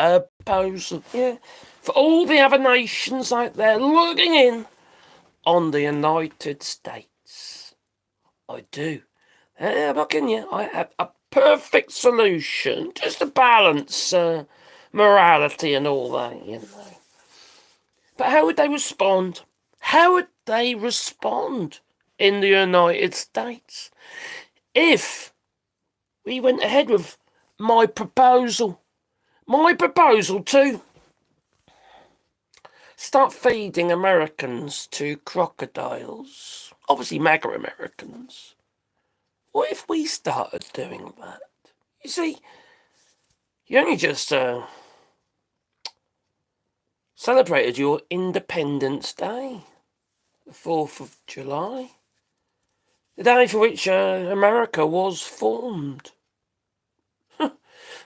a proposal, yeah, for all the other nations out there looking in on the United States. I do. I'm not kidding you. I have a perfect solution just to balance morality and all that, you know. But how would they respond? How would they respond in the United States if we went ahead with my proposal? My proposal to start feeding Americans to crocodiles. Obviously, MAGA Americans. What if we started doing that? You see, you only just celebrated your Independence Day, the 4th of July, the day for which America was formed.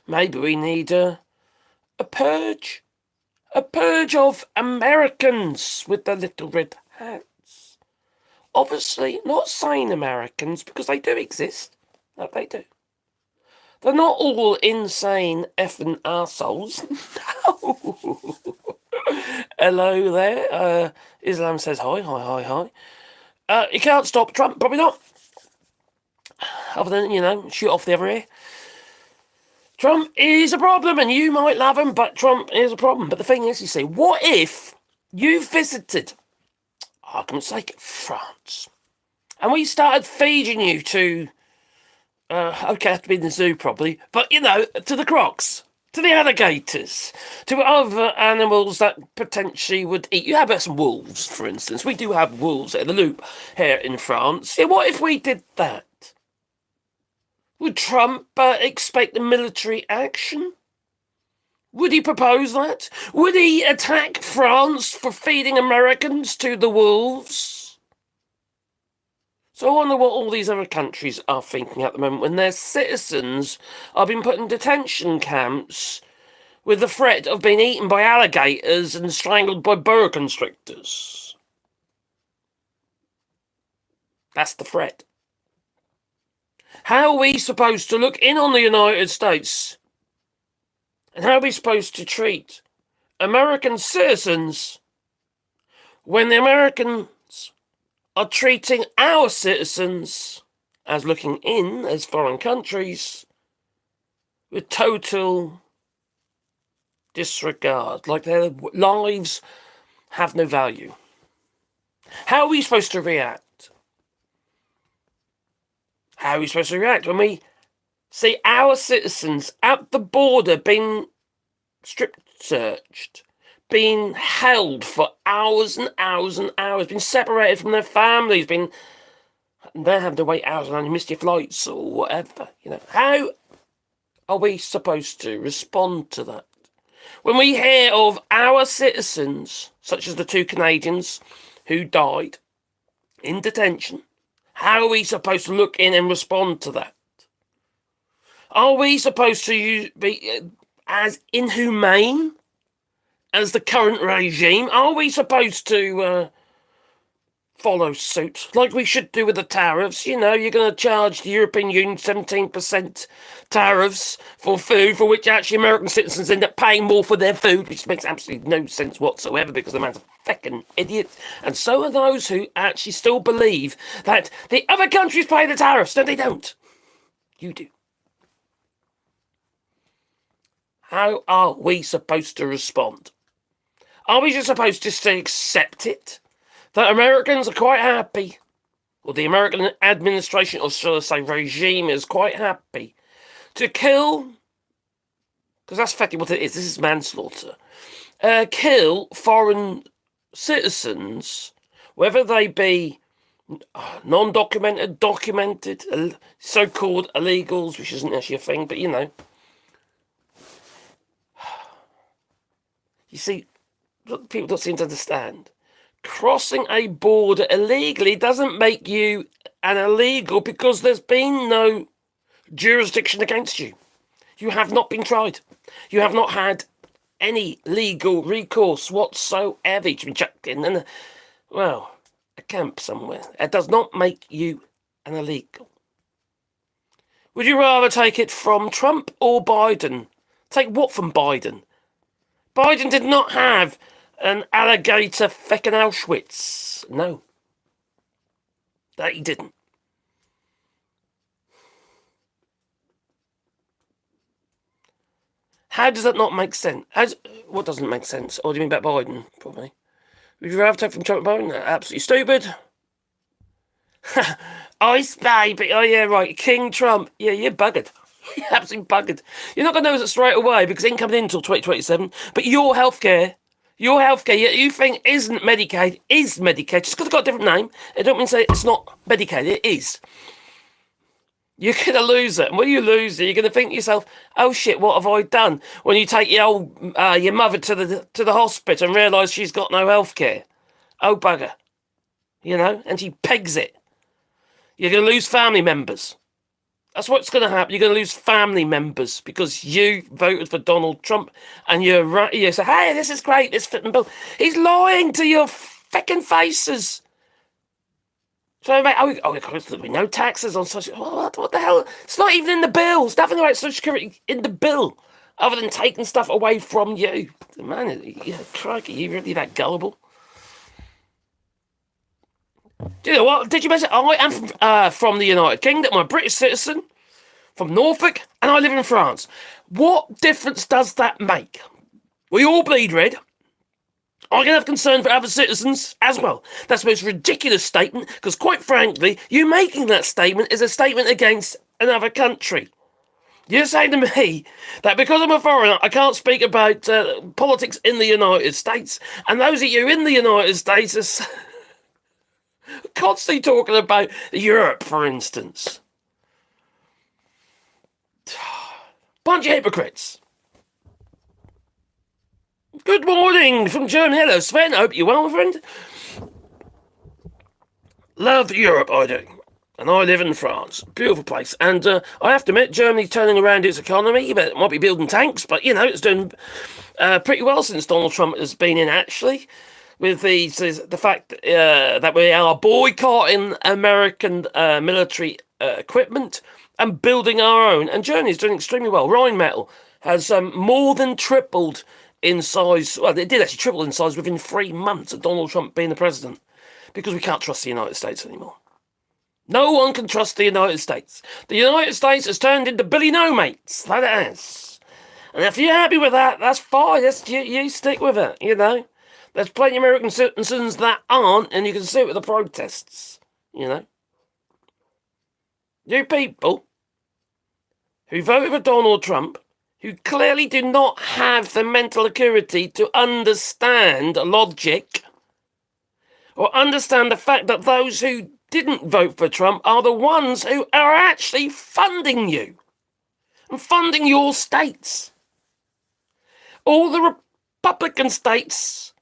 Maybe we need a purge of Americans with the little red hats. Obviously, not saying Americans, because they do exist. No, they do. They're not all insane effing arseholes. No. Hello there. Islam says hi. You can't stop Trump, probably not. Other than, shoot off the other ear. Trump is a problem, and you might love him, but Trump is a problem. But the thing is, you see, what if you visited, argument's sake, France, and we started feeding you to, okay, have to be in the zoo probably, but, to the Crocs, to the alligators, to other animals that potentially would eat. You have some wolves, for instance. We do have wolves at the loop here in France. Yeah, what if we did that? Would Trump expect the military action? Would he propose that? Would he attack France for feeding Americans to the wolves? So I wonder what all these other countries are thinking at the moment when their citizens are being put in detention camps with the threat of being eaten by alligators and strangled by boa constrictors. That's the threat. How are we supposed to look in on the United States? And how are we supposed to treat American citizens when the Americans are treating our citizens as looking in as foreign countries with total disregard, like their lives have no value? How are we supposed to react? How are we supposed to react when we see our citizens at the border being strip searched, being held for hours and hours and hours, being separated from their families, they're having to wait hours and you missed your flights or whatever, How are we supposed to respond to that? When we hear of our citizens, such as the 2 Canadians who died in detention, how are we supposed to look in and respond to that? Are we supposed to be as inhumane as the current regime? Are we supposed to follow suit like we should do with the tariffs? You're going to charge the European Union 17% tariffs for food, for which actually American citizens end up paying more for their food, which makes absolutely no sense whatsoever because the man's a feckin' idiot. And so are those who actually still believe that the other countries pay the tariffs. No, they don't. You do. How are we supposed to respond? Are we just supposed to accept it? That Americans are quite happy, or the American administration, or shall I say regime, is quite happy to kill, because that's effectively what it is, this is manslaughter, kill foreign citizens, whether they be non-documented, documented, so-called illegals, which isn't actually a thing, but You see, people don't seem to understand. Crossing a border illegally doesn't make you an illegal because there's been no jurisdiction against you. You have not been tried. You have not had any legal recourse whatsoever. You've been chucked in a camp somewhere. It does not make you an illegal. Would you rather take it from Trump or Biden? Take what from Biden? Biden did not have an alligator feckin' Auschwitz. No. That he didn't. How does that not make sense? What doesn't make sense? What do you mean about Biden? Probably. Would you rather take from Trump and Biden? Absolutely stupid. Ice baby. Oh, yeah, right. King Trump. Yeah, you're buggered. You're absolutely buggered. You're not going to notice it straight away because it ain't coming in until 2027. But your healthcare, you think isn't Medicaid, is Medicaid. Just because it's got a different name, it don't mean to say it's not Medicaid. It is. You're going to lose it. And when you lose it, you're going to think to yourself, oh shit, what have I done? When you take your mother to the hospital and realise she's got no health care. Oh bugger. And she pegs it. You're going to lose family members. That's what's going to happen. You're going to lose family members because you voted for Donald Trump and you say, hey, this is great, this fitting bill. He's lying to your fucking faces. So, mate, there'll be no taxes on social. What the hell? It's not even in the bill. There's nothing about Social Security in the bill other than taking stuff away from you. Man, crikey, you really that gullible? Do you know what? Did you mention I am from the United Kingdom? I'm a British citizen from Norfolk, and I live in France. What difference does that make? We all bleed red. I can have concern for other citizens as well. That's the most ridiculous statement, because quite frankly, you making that statement is a statement against another country. You're saying to me that because I'm a foreigner, I can't speak about politics in the United States, and those of you in the United States are constantly talking about Europe, for instance. Bunch of hypocrites. Good morning from Germany. Hello, Sven. I hope you're well, my friend. Love Europe, I do. And I live in France. Beautiful place. And I have to admit, Germany's turning around its economy. It might be building tanks, but, it's doing pretty well since Donald Trump has been in, actually. With the fact that we are boycotting American military equipment and building our own. And Germany's doing extremely well. Rheinmetall has more than tripled in size. Well, it did actually triple in size within 3 months of Donald Trump being the president, because we can't trust the United States anymore. No one can trust the United States. The United States has turned into Billy No Mates. That it has. And if you're happy with that, that's fine. You stick with it, There's plenty of American citizens that aren't, and you can see it with the protests, You people who voted for Donald Trump, who clearly do not have the mental acuity to understand logic or understand the fact that those who didn't vote for Trump are the ones who are actually funding you and funding your states. All the Republican states,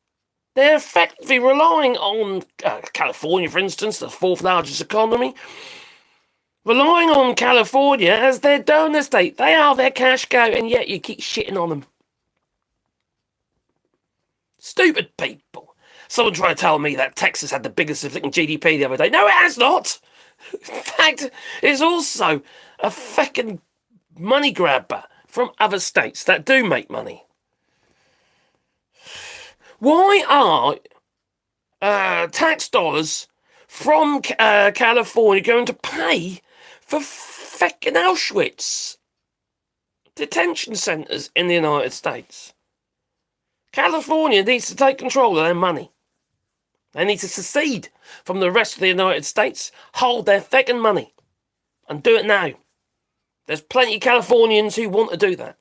they're effectively relying on California, for instance, the fourth largest economy, relying on California as their donor state. They are their cash cow, and yet you keep shitting on them. Stupid people. Someone tried to tell me that Texas had the biggest GDP the other day. No, it has not. In fact, it's also a feckin' money grabber from other states that do make money. Why are tax dollars from California going to pay for feckin' Auschwitz detention centers in the United States? California needs to take control of their money. They need to secede from the rest of the United States, hold their feckin' money, and do it now. There's plenty of Californians who want to do that.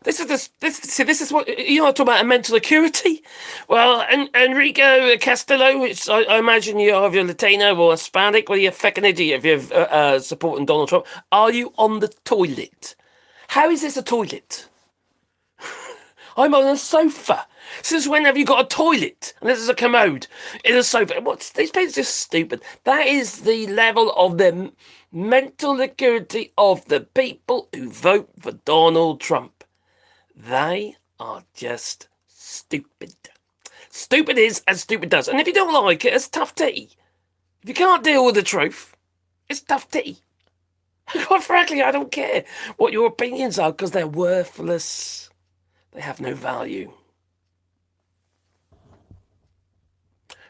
This is what you talk about, a mental acuity. Well, Enrico Castillo, which I imagine you're either Latino or Hispanic. Well, you're a fucking idiot if you're supporting Donald Trump. Are you on the toilet? How is this a toilet? I'm on a sofa. Since when have you got a toilet? And this is a commode in a sofa. These people are just stupid. That is the level of the mental acuity of the people who vote for Donald Trump. They are just stupid. Stupid is as stupid does. And if you don't like it, it's tough tea. If you can't deal with the truth, it's tough tea. Quite frankly, I don't care what your opinions are because they're worthless. They have no value.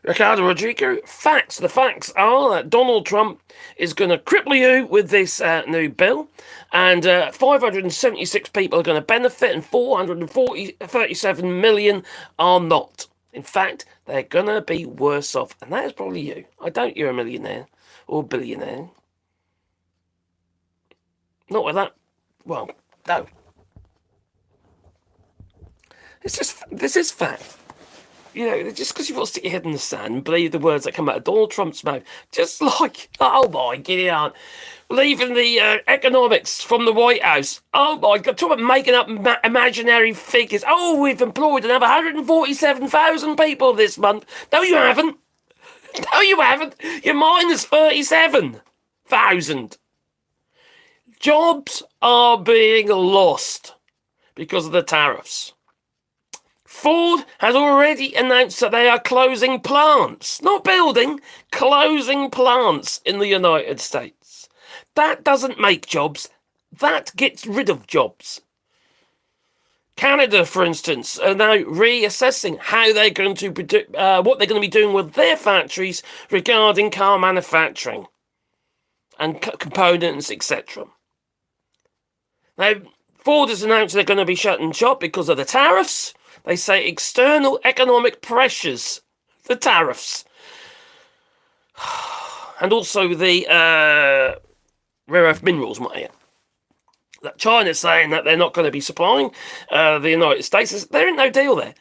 Ricardo Rodrigo, facts. The facts are that Donald Trump is going to cripple you with this new bill, and 576 people are going to benefit, and 437 million are not. In fact, they're going to be worse off, and that is probably you. I doubt you're a millionaire or billionaire. Not with that. Well, no. This is fact. You know, just because you've got to stick your head in the sand and believe the words that come out of Donald Trump's mouth, just like, oh my God, believing the economics from the White House. Oh my God, talk about making up imaginary figures. Oh, we've employed another 147,000 people this month. No, you haven't. No, you haven't. You're minus 37,000. Jobs are being lost because of the tariffs. Ford has already announced that they are closing plants, not building, closing plants in the United States. That doesn't make jobs, that gets rid of jobs. Canada, for instance, are now reassessing how they're going to what they're going to be doing with their factories regarding car manufacturing and components, etc. Now, Ford has announced they're going to be shutting shop because of the tariffs. They say external economic pressures, the tariffs, and also the rare earth minerals, that China's saying that they're not going to be supplying the United States. There ain't no deal there.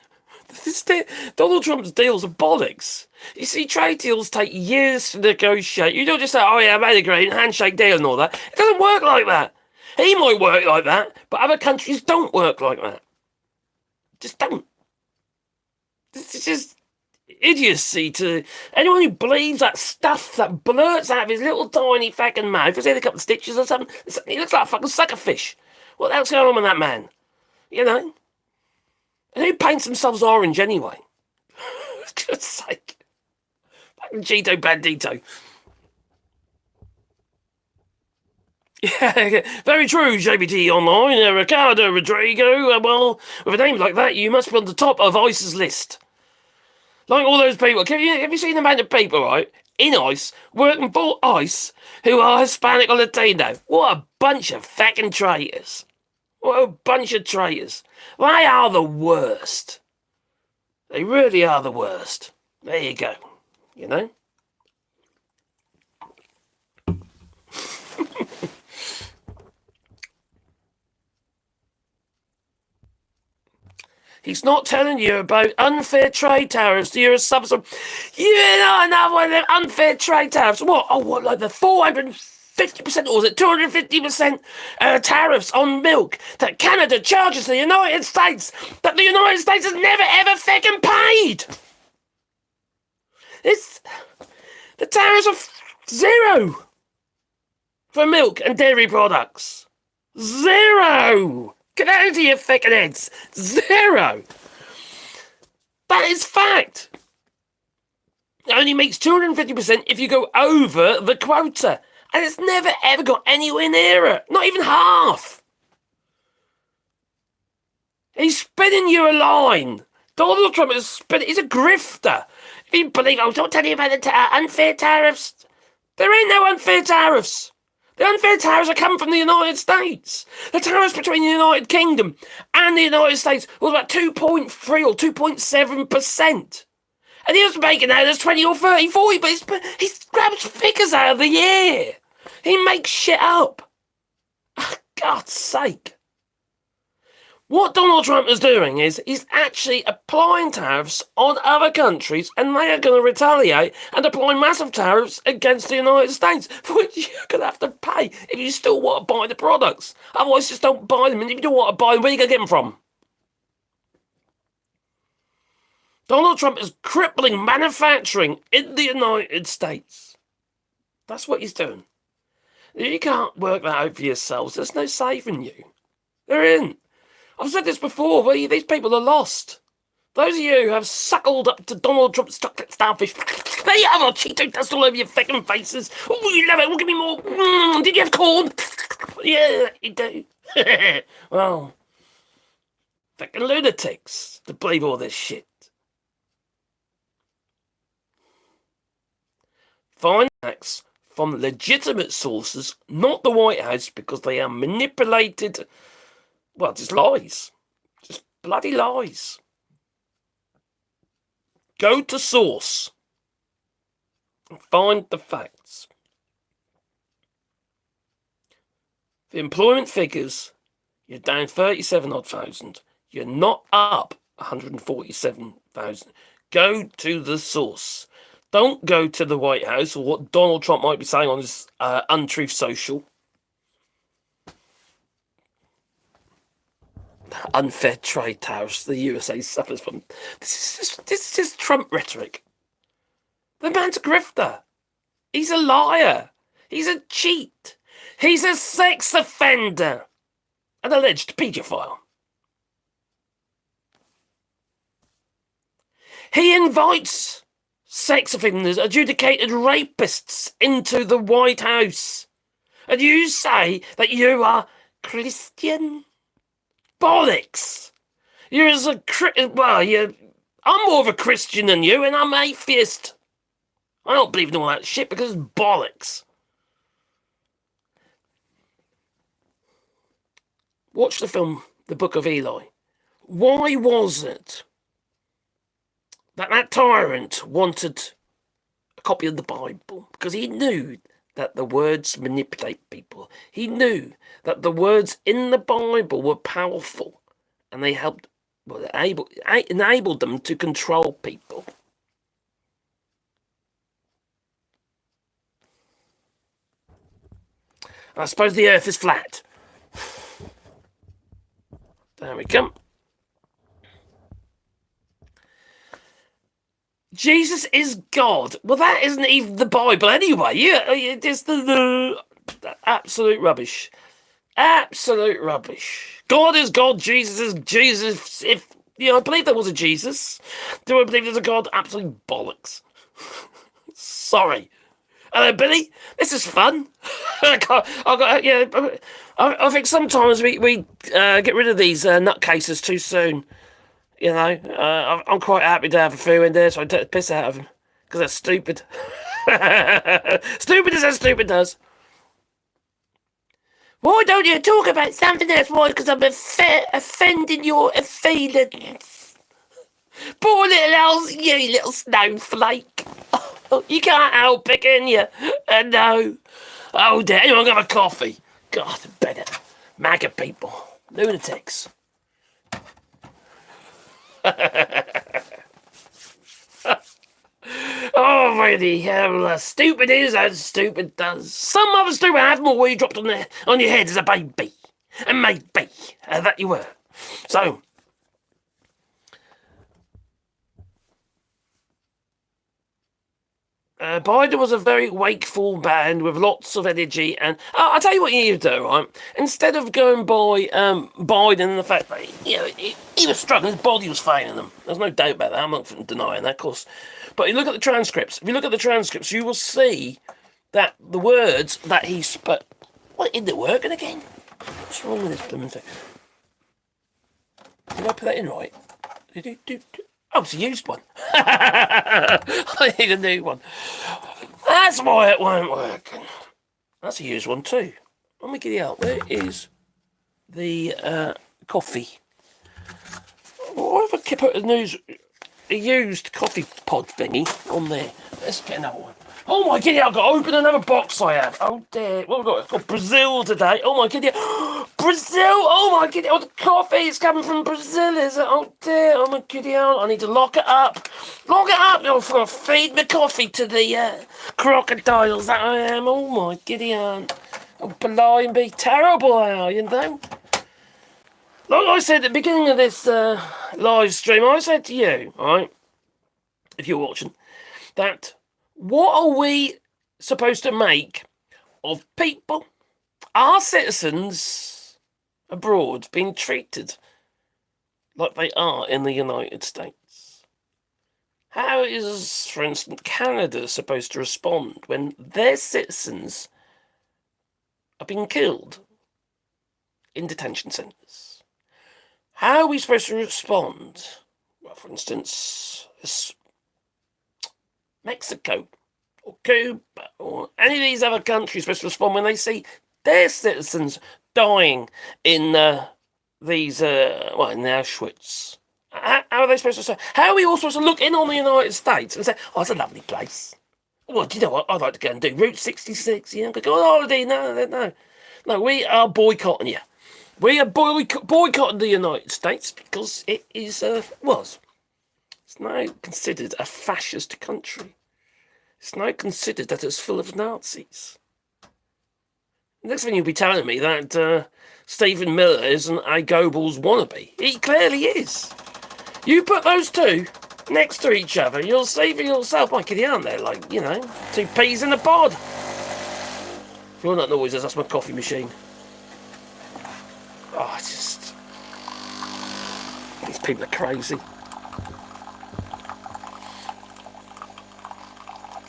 Donald Trump's deals are bollocks. You see, trade deals take years to negotiate. You don't just say, oh yeah, I made a great handshake deal and all that. It doesn't work like that. He might work like that, but other countries don't work like that. Just don't. This is just idiocy to anyone who believes that stuff that blurts out of his little tiny fucking mouth. Has he had a couple of stitches or something? He looks like a fucking sucker fish. What the hell's going on with that man? You know? And who paints themselves orange anyway? For God's sake. Fucking Cheeto Bandito. Yeah, very true, JBT Online. Ricardo Rodrigo, well, with a name like that, you must be on the top of ICE's list. Like all those people. Have you seen the amount of people, right, in ICE, working for ICE, who are Hispanic or Latino? What a bunch of fucking traitors. What a bunch of traitors. They are the worst. They really are the worst. There you go. You know? He's not telling you about unfair trade tariffs. You're a subsub. You know another one of them unfair trade tariffs. What? Oh, what, like the 450% or was it 250% tariffs on milk that Canada charges the United States that the United States has never ever fucking paid? The tariffs are zero for milk and dairy products. Zero! Get out of your fucking heads! Zero! That is fact! It only makes 250% if you go over the quota. And it's never ever got anywhere near it. Not even half. He's spinning you a line. Donald Trump is spinning. He's a grifter. If you believe, I was not telling you about the unfair tariffs. There ain't no unfair tariffs. The unfair tariffs are coming from the United States. The tariffs between the United Kingdom and the United States was about 2.3 or 2.7%. And he was making out as 20 or 30, 40, but he grabs figures out of the air. He makes shit up. Oh, God's sake. What Donald Trump is doing is he's actually applying tariffs on other countries, and they are going to retaliate and apply massive tariffs against the United States, for which you're going to have to pay if you still want to buy the products. Otherwise, just don't buy them. And if you don't want to buy them, where are you going to get them from? Donald Trump is crippling manufacturing in the United States. That's what he's doing. You can't work that out for yourselves. There's no saving you. There isn't. I've said this before, but these people are lost. Those of you who have suckled up to Donald Trump's chocolate starfish, there you have a Cheeto dust all over your fucking faces. Oh, you love it. Well, give me more. Did you have corn? Yeah, you do. Well, fucking lunatics to believe all this shit. Find facts from legitimate sources, not the White House, because they are manipulated. Well, just lies. Just bloody lies. Go to source. Find the facts. The employment figures, you're down 37 odd thousand. You're not up 147,000. Go to the source. Don't go to the White House or what Donald Trump might be saying on his Untruth Social. Unfair trade tariffs the USA suffers from. This is just Trump rhetoric. The man's a grifter. He's a liar. He's a cheat. He's a sex offender. An alleged paedophile. He invites sex offenders, adjudicated rapists into the White House. And you say that you are Christian? Bollocks! You're as a I'm more of a Christian than you, and I'm atheist. I don't believe in all that shit because it's bollocks. Watch the film The Book of Eli. Why was it that tyrant wanted a copy of the Bible? Because he knew that the words manipulate people. He knew that the words in the Bible were powerful, and they enabled them to control people. I suppose the earth is flat. There we come. Jesus is God. Well, that isn't even the Bible anyway. Yeah, it's the absolute rubbish. Absolute rubbish. God is God. Jesus is Jesus. If I believe there was a Jesus. Do I believe there's a God? Absolute bollocks. Sorry. Hello, Billy. This is fun. I think sometimes we get rid of these nutcases too soon. I'm quite happy to have a few in there, so I take the piss out of them because they're stupid. Stupid as stupid does. Why don't you talk about something else? Why? Because I'm offending your feelings. Poor little elves, you little snowflake. You can't help it, can you? No. Oh dear, anyone got a coffee? God, better. MAGA people. Lunatics. Oh, really hell, stupid is as stupid does. Some other stupid had more where you dropped on your head as a baby. And maybe that you were. So, Biden was a very wakeful man with lots of energy, and I'll tell you what you need to do, right? Instead of going by Biden and the fact that he was struggling, his body was failing him. There's no doubt about that. I'm not denying that, of course. But you look at the transcripts. If you look at the transcripts, you will see that the words that he spoke. What, isn't it working again? What's wrong with this blooming thing? Did I put that in right? Oh, it's a used one. I need a new one. That's why it won't work. That's a used one too. Let me get it out. Where is the coffee? Why have I put a used coffee pod thingy on there? Let's get another one. Oh my giddy, I've got to open another box I have. Oh dear. What have we got? It's got Brazil today. Oh my giddy. Brazil! Oh my giddy. Oh, the coffee is coming from Brazil, is it? Oh dear. Oh my giddy. I need to lock it up. Lock it up. I'm going to feed my coffee to the crocodiles that I am. Oh my giddy aunt. Oh, blimey. Terrible I are, you know. Like I said at the beginning of this live stream, I said to you, right, if you're watching, that what are we supposed to make of people, our citizens abroad, being treated like they are in the United States? How is, for instance, Canada supposed to respond when their citizens are being killed in detention centres. How are we supposed to respond? Well, for instance, Mexico or Cuba or any of these other countries supposed to respond when they see their citizens dying in these, in Auschwitz. How are they supposed to say? How are we all supposed to look in on the United States and say, oh, it's a lovely place? Well, do you know what? I'd like to go and do Route 66, go on holiday. No. No, we are boycotting you. We are boycotting the United States because it is, it's now considered a fascist country. It's now considered that it's full of Nazis. Next thing you'll be telling me that Stephen Miller isn't a Goebbels wannabe. He clearly is. You put those two next to each other, you'll see for yourself, my kiddie, aren't they? Like, two peas in a pod. If you want that noises, that's my coffee machine. Oh, it's just... These people are crazy.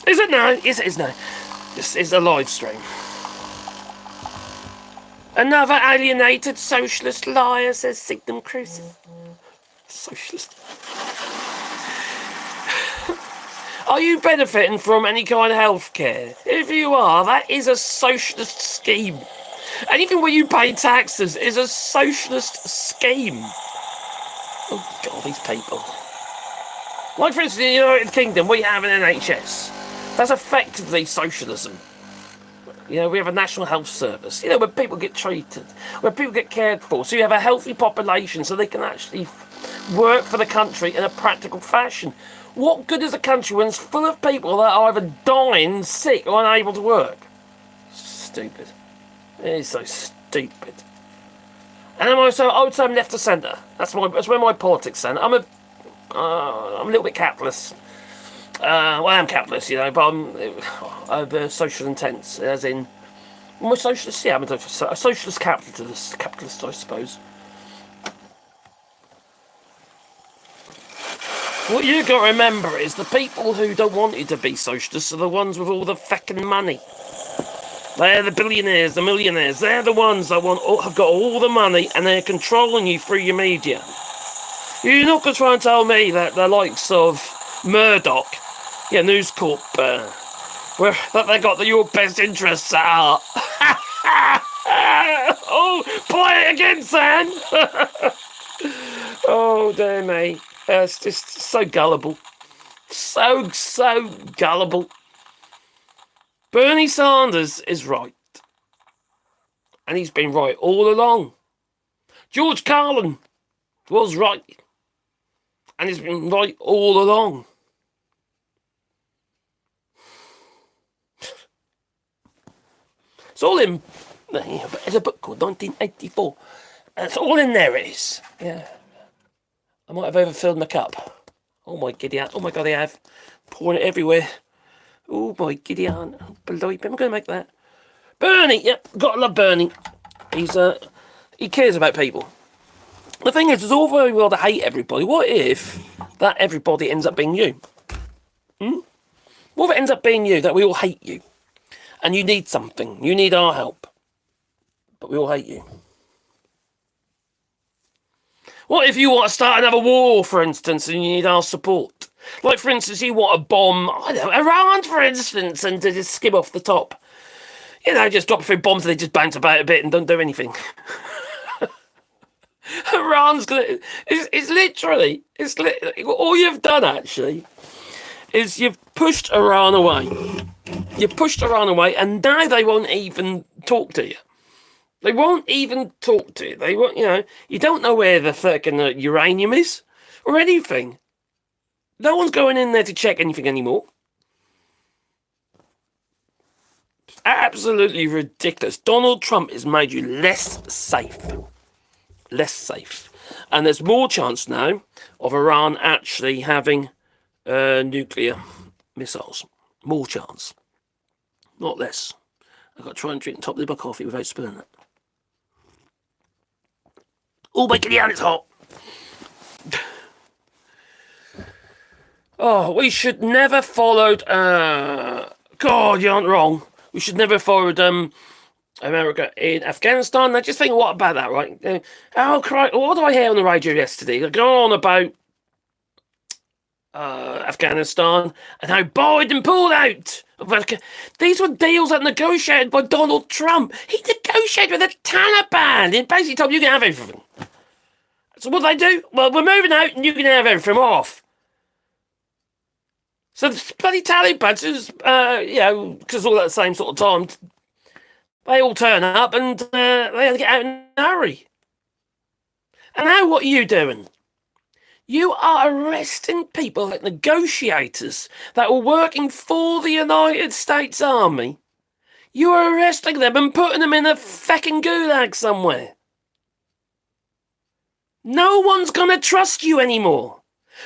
Is it now? Yes, it is now. This is a live stream. Another alienated socialist liar, says Signum Crucis. Socialist. Are you benefiting from any kind of health care? If you are, that is a socialist scheme. Anything where you pay taxes is a socialist scheme. Oh, God, these people. Like, for instance, in the United Kingdom, we have an NHS. That's effectively socialism. We have a national health service, where people get treated, where people get cared for. So you have a healthy population so they can actually work for the country in a practical fashion. What good is a country when it's full of people that are either dying, sick, or unable to work? Stupid. It is so stupid. And I would say I'm left of centre. That's where my politics stand. I'm a little bit capitalist. I am capitalist, but I'm social intense, as in... I'm a socialist, I'm a socialist capitalist, I suppose. What you've got to remember is the people who don't want you to be socialists are the ones with all the feckin' money. They're the billionaires, the millionaires. They're the ones that have got all the money and they're controlling you through your media. You're not going to try and tell me that the likes of Murdoch, News Corp, that they got your best interests at heart. Oh, play it again, Sam. Oh, dear me. It's just so gullible. So gullible. Bernie Sanders is right. And he's been right all along. George Carlin was right. And he's been right all along. It's all in... There's a book called 1984. It's all in there, it is. Yeah. I might have overfilled my cup. Oh, my giddy aunt. Oh, my God, I have. Pouring it everywhere. Oh, my giddy aunt. Believe me, I'm going to make that. Bernie! Yep, gotta love Bernie. He cares about people. The thing is, it's all very well to hate everybody. What if that everybody ends up being you? What if it ends up being you, that we all hate you? And you need something. You need our help. But we all hate you. What if you want to start another war, for instance, and you need our support? Like, for instance, you want to bomb, Iran, for instance, and to just skim off the top. Just drop a few bombs and they just bounce about a bit and don't do anything. Iran's gonna... It's literally... all you've done, actually, is you've pushed Iran away. You've pushed Iran away, and now they won't even talk to you. They won't even talk to you. They won't, you don't know where the fucking uranium is or anything. No one's going in there to check anything anymore. It's absolutely ridiculous. Donald Trump has made you less safe. Less safe. And there's more chance now of Iran actually having nuclear missiles. More chance. Not less. I've got to try and drink the top of my coffee without spilling it. Oh, my God, it's hot. Oh, we should never followed... God, you aren't wrong. We should never followed America in Afghanistan. Now, just think, what about that, right? Oh, Christ, what did I hear on the radio yesterday? They're going on about Afghanistan and how Biden pulled out. These were deals that negotiated by Donald Trump. He negotiated with the Taliban. He basically told them, you can have everything. So what did they do? Well, we're moving out and you can have everything off. So the bloody Taliban, because all at the same sort of time, they all turn up and they have to get out in a hurry. And now what are you doing? You are arresting people like negotiators that were working for the United States Army. You are arresting them and putting them in a fucking gulag somewhere. No one's going to trust you anymore.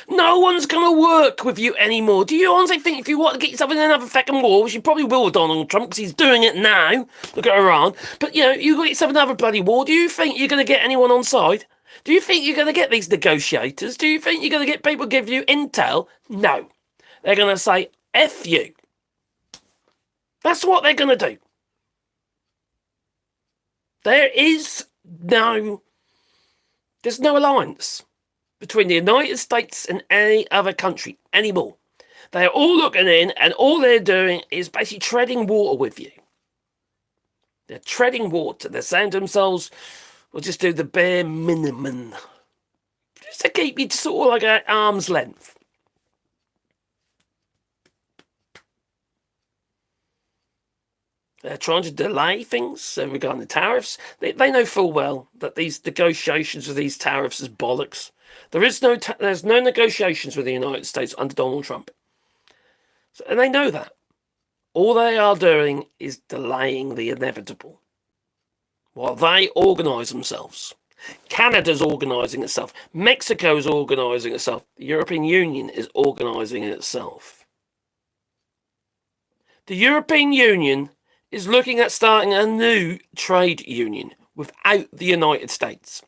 No one's going to work with you anymore. Do you honestly think if you want to get yourself in another fucking war, which you probably will with Donald Trump because he's doing it now, look at Iran, but you got yourself another bloody war, do you think you're going to get anyone on side? Do you think you're going to get these negotiators? Do you think you're going to get people give you intel? No. They're going to say, F you. That's what they're going to do. There's no alliance between the United States and any other country anymore. They're all looking in and all they're doing is basically treading water with you. They're treading water. They're saying to themselves, we'll just do the bare minimum. Just to keep you sort of like at arm's length. They're trying to delay things regarding the tariffs. They know full well that these negotiations with these tariffs is bollocks. There's no negotiations with the United States under Donald Trump. And they know that. All they are doing is delaying the inevitable. While they organise themselves. Canada's organising itself. Mexico's organising itself. The European Union is organising itself. The European Union is looking at starting a new trade union without the United States.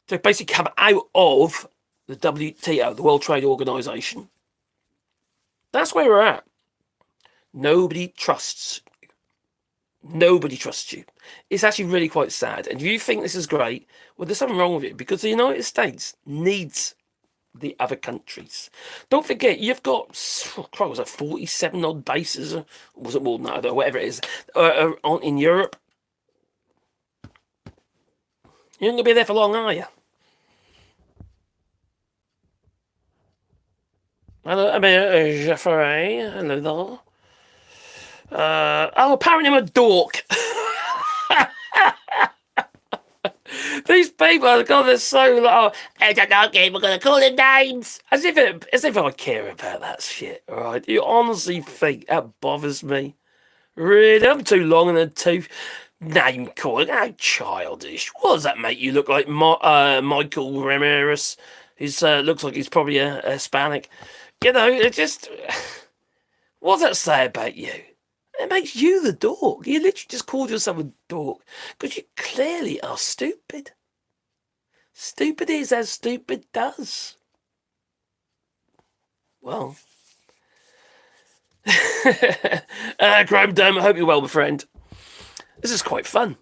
To basically come out of the WTO, the World Trade Organization. That's where we're at. Nobody trusts you. Nobody trusts you. It's actually really quite sad. And if you think this is great, well, there's something wrong with you because the United States needs the other countries. Don't forget, you've got, was it 47 odd bases? Or was it more than that? Whatever it is, in Europe. You're not going to be there for long, are you? Hello, I'm Jeffrey. Hello there. Apparently I'm a dork. These people have got this so low. I don't know, okay, we're going to call them names. As if I care about that shit, right? You honestly think that bothers me? Really? I'm too long in the tooth. Name calling? How childish. What does that make you look like? Michael Ramirez, who looks like he's probably a Hispanic. You know, it just... What does that say about you? It makes you the dork. You literally just called yourself a dork because you clearly are stupid. Stupid is as stupid does. Well. Chrome Dome, I hope you're well, my friend. This is quite fun.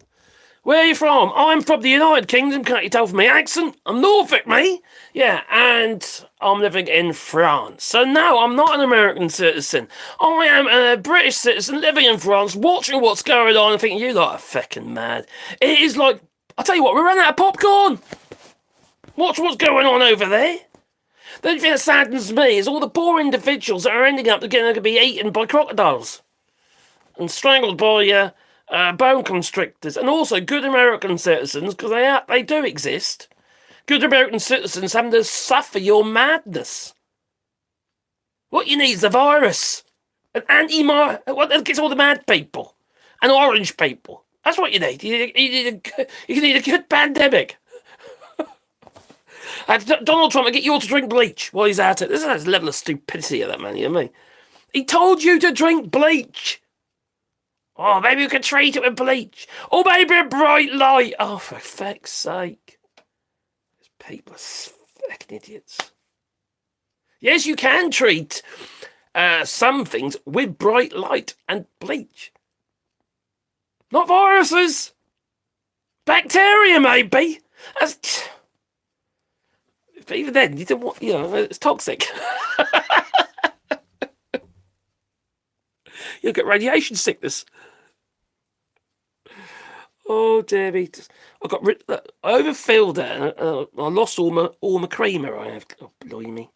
Where are you from? I'm from the United Kingdom, can't you tell from my accent? I'm Norfolk, me. Yeah, and I'm living in France. So no, I'm not an American citizen. I am a British citizen living in France, watching what's going on and thinking, you lot are fucking mad. It is like, I'll tell you what, we're running out of popcorn. Watch what's going on over there. The only thing that saddens me is all the poor individuals that are ending up going to be eaten by crocodiles and strangled by bone constrictors, and also good American citizens, because they do exist. Good American citizens having to suffer your madness. What you need is a virus, an what gets all the mad people and orange people. That's what you need. You need a good pandemic. Donald Trump will get you all to drink bleach while he's at it. This is the level of stupidity of that man, you know what I mean? He told you to drink bleach. Oh, maybe you can treat it with bleach. Or maybe a bright light. Oh, for fuck's sake. These people are fucking idiots. Yes, you can treat some things with bright light and bleach. Not viruses. Bacteria, maybe. But even then, you don't want, it's toxic. You'll get radiation sickness. Oh, dear me. I overfilled it. I lost all my creamer I have. Oh, blimey.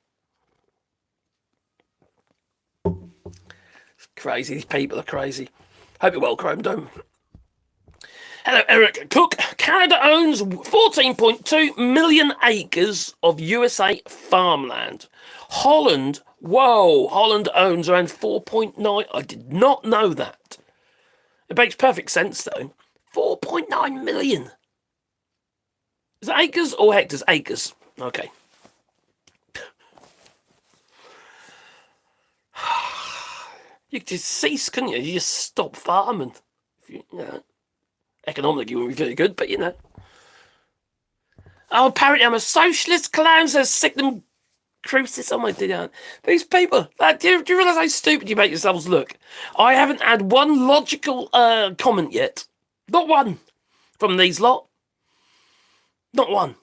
It's crazy. These people are crazy. Hope you're well, Chrome Dome. Hello, Eric Cook. Canada owns 14.2 million acres of USA farmland. Holland owns around 4.9. I did not know that. It makes perfect sense, though. 4.9 million. Is it acres or hectares? Acres. Okay. You could just cease, couldn't you? You just stop farming. Economically, you wouldn't be very good, but Oh, apparently I'm a socialist clown, so sick them crucis. Oh my dear. These people, do you realise how stupid you make yourselves look? I haven't had one logical comment yet. Not one from these lot. Not one.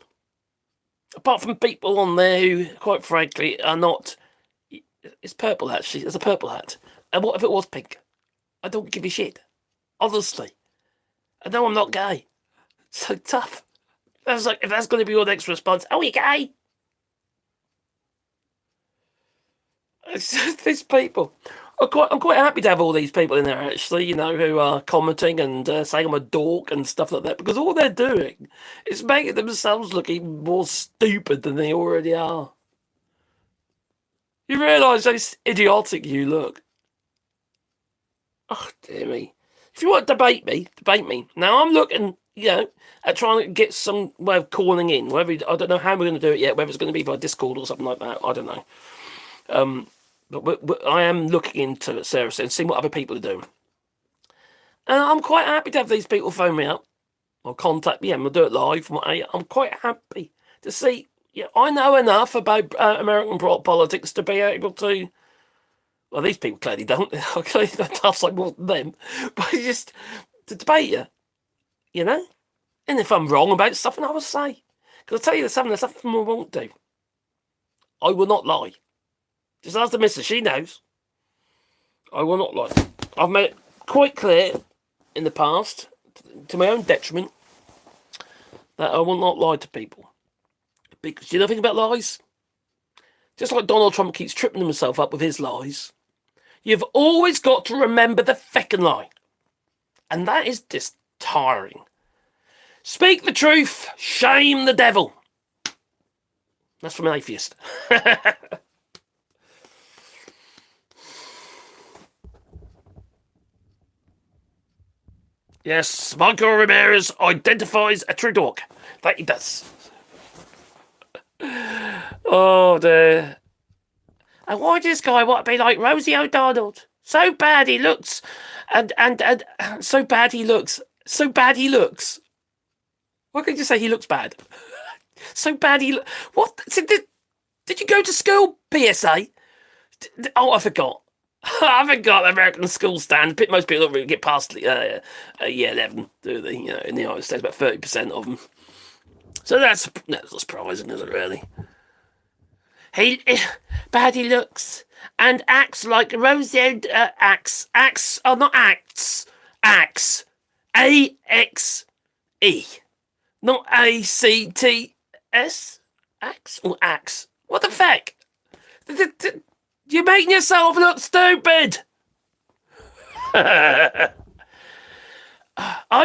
Apart from people on there who, quite frankly, are not... It's purple, actually. There's a purple hat. And what if it was pink? I don't give a shit. Honestly. I know I'm not gay. So tough. That's like, if that's going to be your next response, oh, you're gay? These people. I'm quite happy to have all these people in there, actually, who are commenting and saying I'm a dork and stuff like that, because all they're doing is making themselves look even more stupid than they already are. You realise how idiotic you look. Oh, dear me. If you want to debate me. Now, I'm looking, at trying to get some way of calling in. I don't know how we're going to do it yet, whether it's going to be via Discord or something like that. I don't know. But I am looking into it seriously and seeing what other people are doing. And I'm quite happy to have these people phone me up or contact me, and we'll do it live. I'm quite happy to see. Yeah, I know enough about American politics to be able to. Well, these people clearly don't. Clearly, that's like more than them. But just to debate you, And if I'm wrong about something, I will say. Because I'll tell you, there's something I won't do. I will not lie. Just ask the missus, she knows. I will not lie. I've made it quite clear in the past, to my own detriment, that I will not lie to people. Because you know anything about lies? Just like Donald Trump keeps tripping himself up with his lies, you've always got to remember the feckin' lie. And that is just tiring. Speak the truth, shame the devil. That's from an atheist. Yes, Michael Ramirez identifies a true dog. That he does. Oh, dear. And why does this guy want to be like Rosie O'Donnell? So bad he looks. And so bad he looks. So bad he looks. Why can't you say he looks bad? So bad he looks. What? Did you go to school, PSA? Oh, I forgot. I forgot the American school standard. Most people don't really get past year 11, do they? In the United States, about 30% of them. So that's not surprising, is it really? Bad he looks and acts like Rosie. Acts. Oh, not acts. Acts. A-X-E. Not A-C-T-S. Acts or acts. What the feck? You're making yourself look stupid. Are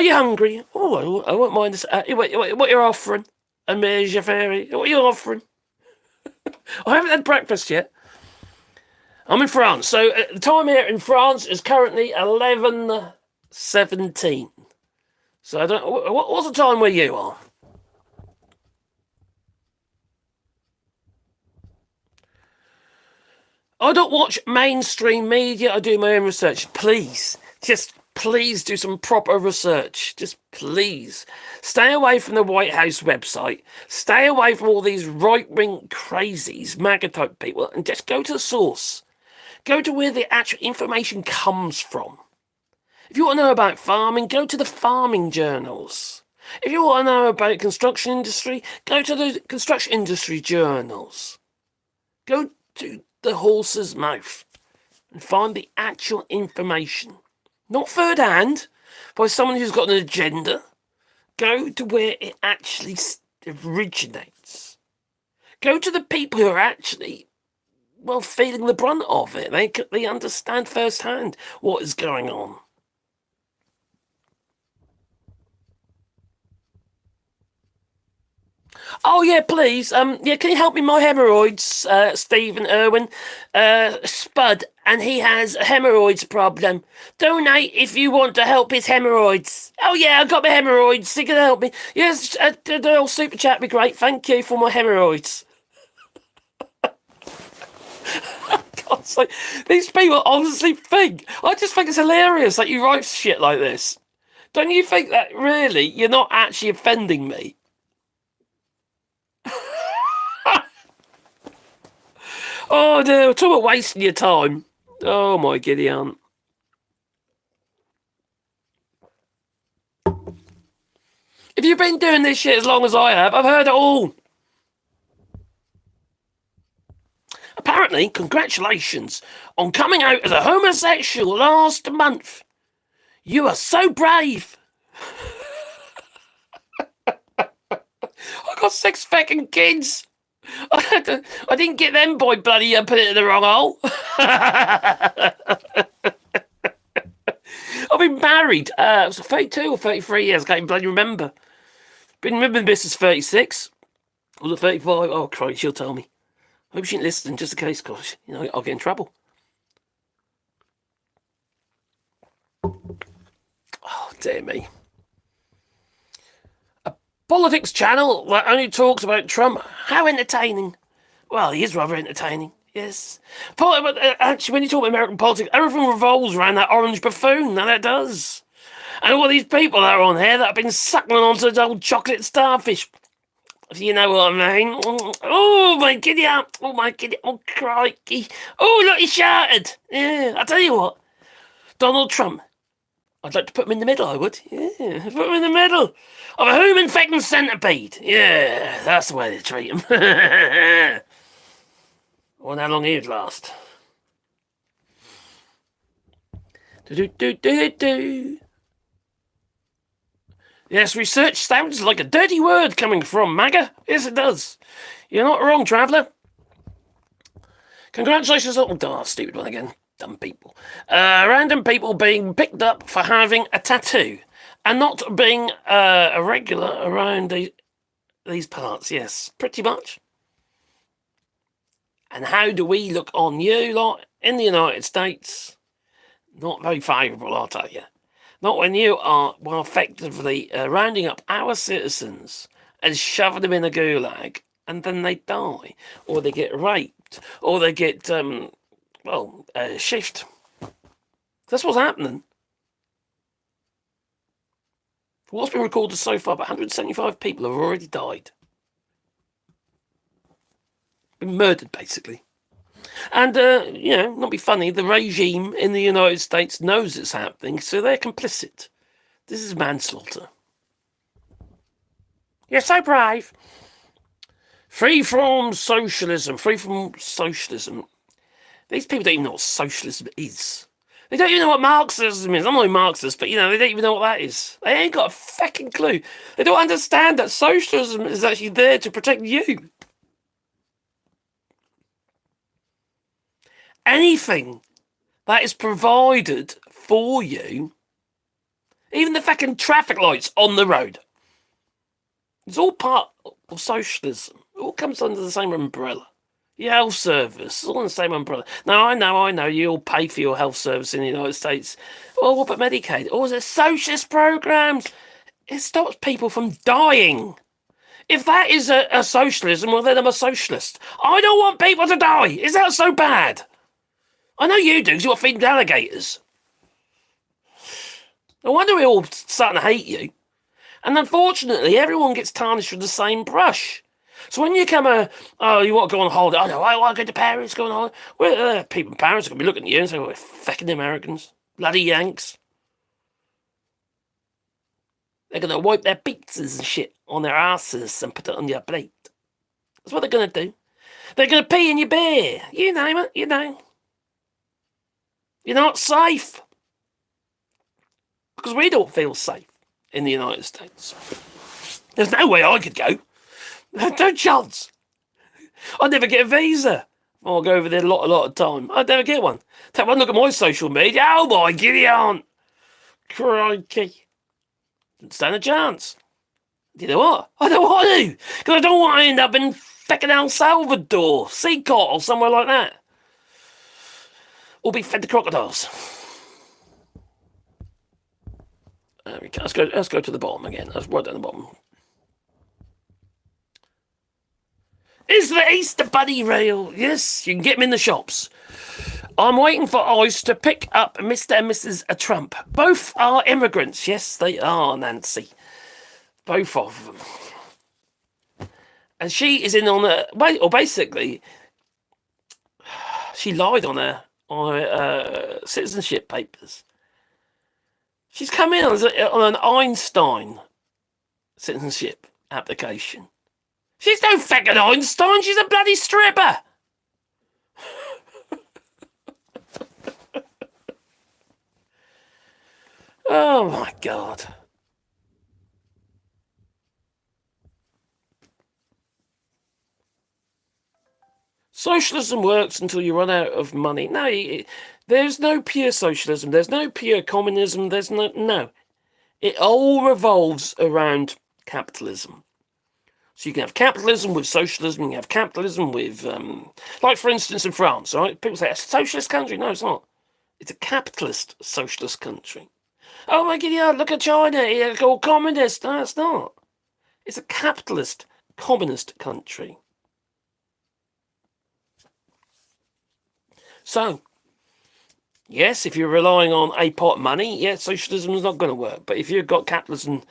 you hungry? Oh, I won't mind this. What you're offering? Amir Jafari. What are you offering? I haven't had breakfast yet. I'm in France. So the time here in France is currently 11:17. So I don't. What's the time where you are? I don't watch mainstream media. I do my own research. Please, just please do some proper research. Just please. Stay away from the White House website. Stay away from all these right-wing crazies, MAGA-type people, and just go to the source. Go to where the actual information comes from. If you want to know about farming, go to the farming journals. If you want to know about construction industry, go to the construction industry journals. Go to the horse's mouth and find the actual information. Not third hand, by someone who's got an agenda. Go to where it actually originates. Go to the people who are actually, well, feeling the brunt of it. They understand firsthand what is going on. Oh yeah, please. Yeah, can you help me? My hemorrhoids, Stephen Irwin, Spud, and he has a hemorrhoids problem. Donate if you want to help his hemorrhoids. Oh yeah, I got my hemorrhoids. You can help me. Yes, the old super chat would be great. Thank you for my hemorrhoids. God's sake, these people honestly think. I just think it's hilarious that you write shit like this. Don't you think that really you're not actually offending me? Oh no, talk about wasting your time. Oh my giddy aunt. If you've been doing this shit as long as I have, I've heard it all. Apparently, congratulations on coming out as a homosexual last month. You are so brave. I got 6 fucking kids. I didn't get them by bloody put it in the wrong hole. I've been married. It was 32 or 33 years. I can't even bloody remember. Been with this is 36. Was it 35? Oh, Christ, she'll tell me. I hope she didn't listen, just in case, because, I'll get in trouble. Oh, dear me. A politics channel that only talks about Trump. How entertaining. Well, he is rather entertaining, yes. Actually, when you talk about American politics, everything revolves around that orange buffoon. Now that does. And all these people that are on here that have been suckling onto the old chocolate starfish. If you know what I mean. Oh, my giddy up. Oh, my giddy. Oh, crikey. Oh, look, he shouted. Yeah, I'll tell you what. Donald Trump. I'd like to put him in the middle, I would. Yeah, put him in the middle of a human-infecting centipede. Yeah, that's the way they treat him. I wonder how long he'd last. Do-do-do-do-do. Yes, research sounds like a dirty word coming from MAGA. Yes, it does. You're not wrong, traveller. Congratulations. Oh, stupid one again. Dumb people. Random people being picked up for having a tattoo and not being a regular around these parts. Yes, pretty much. And how do we look on you lot in the United States? Not very favourable, I'll tell you. Not when you are, well, effectively rounding up our citizens and shoving them in a gulag, and then they die, or they get raped, or they get, shift. That's what's happening. What's been recorded so far, about 175 people have already died. Been murdered, basically. And, not be funny, the regime in the United States knows it's happening, so they're complicit. This is manslaughter. You're so brave. Free from socialism. These people don't even know what socialism is. They don't even know what Marxism is. I'm not a Marxist, but, they don't even know what that is. They ain't got a fucking clue. They don't understand that socialism is actually there to protect you. Anything that is provided for you, even the fucking traffic lights on the road, it's all part of socialism. It all comes under the same umbrella. Your health service, all in the same umbrella. Now, I know, you all pay for your health service in the United States. Well, what about Medicaid? Or is it socialist programs? It stops people from dying. If that is a socialism, well, then I'm a socialist. I don't want people to die. Is that so bad? I know you do, because you're feeding alligators. No wonder we're all starting to hate you. And unfortunately, everyone gets tarnished with the same brush. So when you come, you want to go on holiday? I know, I want to go to Paris, go on holiday. Well, people in Paris are going to be looking at you and saying, well, fucking Americans. Bloody Yanks. They're going to wipe their pizzas and shit on their asses and put it on your plate. That's what they're going to do. They're going to pee in your beer. You name it, you know. You're not safe. Because we don't feel safe in the United States. There's no way I could go. No chance. I'd never get a visa. I'll go over there a lot of time. I'd never get one. Take one look at my social media. Oh my Gideon. Crikey. Didn't stand a chance. You know what? I don't want to. Because I don't want to end up in fucking El Salvador, Seacott, or somewhere like that. Or be fed to crocodiles. Let's go to the bottom again. Let's right down the bottom. Is the Easter Bunny real? Yes, you can get them in the shops. I'm waiting for Ice to pick up Mr. and Mrs. Trump. Both are immigrants. Yes, they are, Nancy. Both of them. And she is in on a... Or basically, she lied on her citizenship papers. She's come in on an Einstein citizenship application. She's no fucking Einstein. She's a bloody stripper. Oh, my God. Socialism works until you run out of money. No, there's no pure socialism. There's no pure communism. There's no. It all revolves around capitalism. So you can have capitalism with socialism. You can have capitalism with, like for instance in France, right? People say it's a socialist country. No, it's not. It's a capitalist socialist country. Oh my God, look at China. It's all communist. No, it's not. It's a capitalist communist country. So, yes, if you're relying on a pot of money, yeah, socialism is not going to work. But if you've got capitalism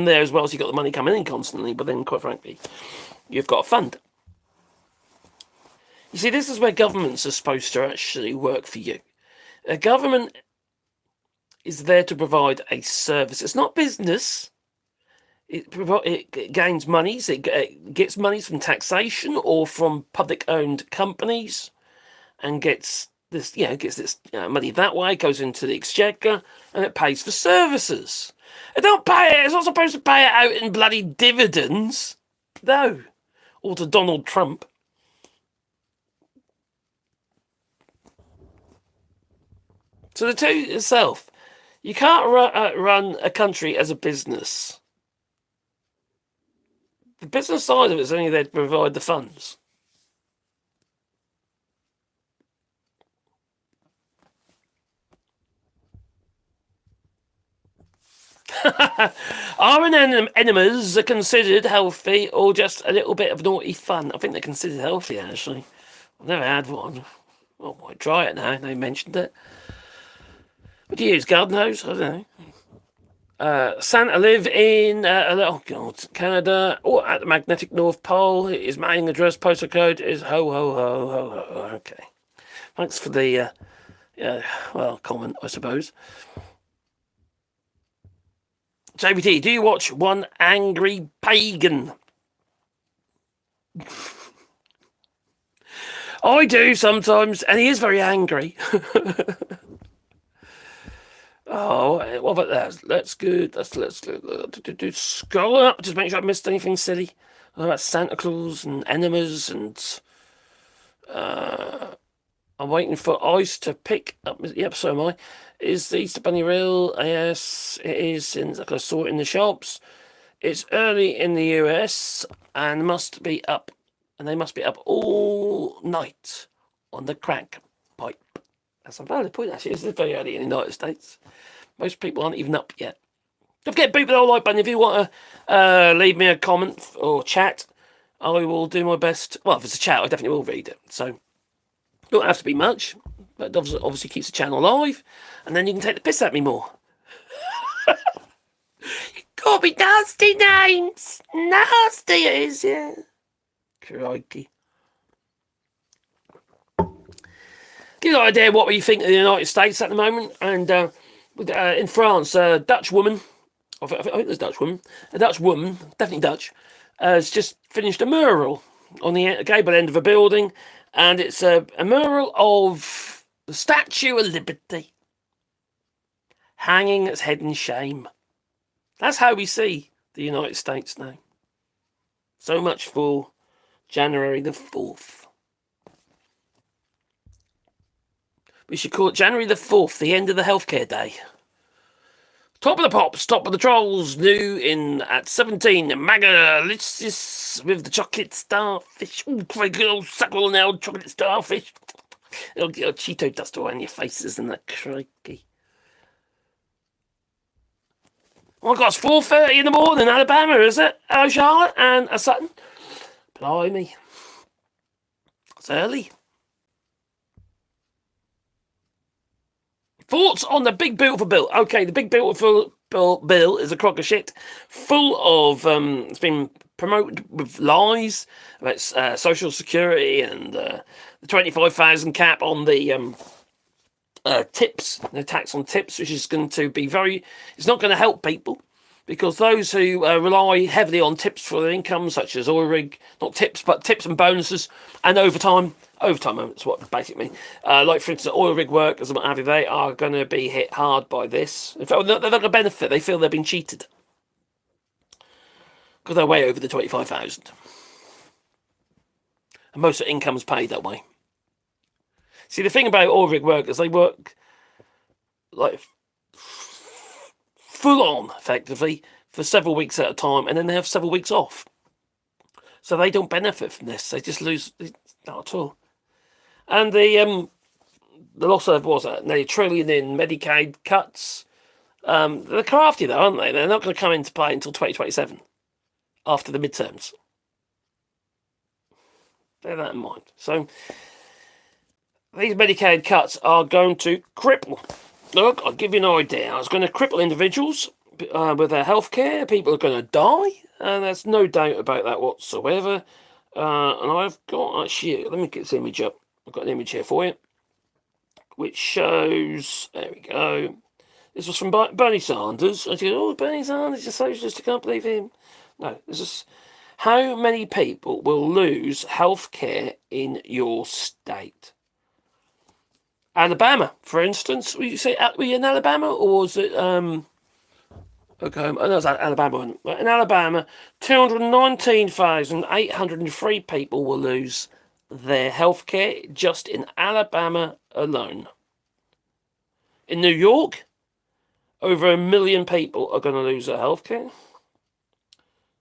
there as well as you've got the money coming in constantly, but then, quite frankly, you've got a fund. You see, this is where governments are supposed to actually work for you. A government is there to provide a service. It's not business. It gains monies. It gets monies from taxation or from public-owned companies. And gets this money that way, goes into the exchequer, and it pays for services. It don't pay it. It's not supposed to pay it out in bloody dividends, no, or to Donald Trump. So to tell yourself, you can't run a country as a business. The business side of it is only there to provide the funds. Are enemas considered healthy or just a little bit of naughty fun? I think they're considered healthy, actually. I've never had one. Oh, I might try it now. They mentioned it. What do you use? Garden hose? I don't know. Santa live in Canada or at the magnetic North Pole. His mailing address, postal code is ho ho ho ho ho. Okay. Thanks for the comment, I suppose. JBT, do you watch One Angry Pagan? I do sometimes, and he is very angry. Oh, what about that? Let's scroll up. Just make sure I missed anything silly. What about Santa Claus and enemas and I'm waiting for Ice to pick up. Yep, so am I. Is the Easter Bunny real? Yes, it is. Since I saw it in the shops. It's early in the US and must be up, and they must be up all night on the crack pipe. That's a valid point, actually. It's very early in the United States. Most people aren't even up yet. Don't forget, beat the old like button. If you want to leave me a comment or chat, I will do my best. Well, if it's a chat, I definitely will read it. So, don't have to be much, but obviously keeps the channel alive, and then you can take the piss at me more. You call me nasty names. Nasty it is, yeah. Crikey. Give you an idea what we think of the United States at the moment. And in France, a Dutch woman I think there's a Dutch woman. A Dutch woman, definitely Dutch, has just finished a mural on the gable end of a building, and it's a mural of the Statue of Liberty hanging its head in shame. That's how we see the United States now. So much for January the 4th. We should call it January the 4th, the end of the healthcare day. Top of the pops, top of the trolls, new in at 17, Magalicious with the chocolate starfish. Ooh, quite good old suckle now, chocolate starfish. It'll get a Cheeto dust all on your faces and that crikey. Oh my God, it's 4:30 in the morning, Alabama, is it? Charlotte and Sutton. Blimey. It's early. Thoughts on the big beautiful bill? Okay, the big beautiful bill is a crock of shit, full of it's been promoted with lies about social security and the 25,000 cap on the tips, the tax on tips, which is going to be it's not going to help people because those who rely heavily on tips for their income, such as oil rig, not tips, but tips and bonuses and overtime, that's what basically, like for instance, oil rig workers and what have you, they are going to be hit hard by this. In fact, they're not going to benefit. They feel they've been cheated because they're way over the 25,000, and most of the income's paid that way. See, the thing about oil rig workers, they work like full on, effectively, for several weeks at a time, and then they have several weeks off. So they don't benefit from this. They just lose, not at all. And the loss of, what was that, nearly $1 trillion in Medicaid cuts. They're crafty, though, aren't they? They're not going to come into play until 2027, after the midterms. Bear that in mind. So these Medicaid cuts are going to cripple. Look, I'll give you an idea. It's going to cripple individuals with their health care. People are going to die, and there's no doubt about that whatsoever. And I've got, actually, let me get this image up. I've got an image here for you, which shows, there we go. This was from Bernie Sanders. I go, Bernie Sanders is a socialist, I can't believe him. No, this is how many people will lose health care in your state. Alabama, for instance. Were you in Alabama, or was it okay? I know it's Alabama. In Alabama, 219,803 people will lose their health care just in Alabama alone. In New York, over 1 million people are going to lose their health care.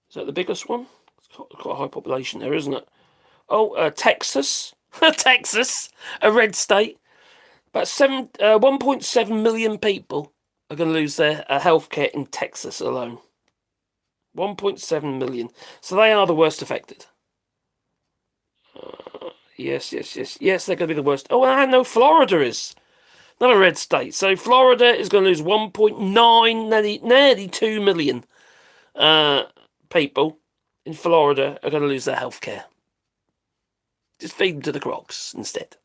Is that the biggest one? It's quite a high population there, isn't it? Oh, Texas. Texas, a red state. About 1.7 million people are going to lose their health care in Texas alone. 1.7 million. So they are the worst affected. Yes, they're going to be the worst. Oh, I know Florida is. Another red state. So Florida is going to lose 1.9, nearly 2 million people in Florida are going to lose their health care. Just feed them to the Crocs instead.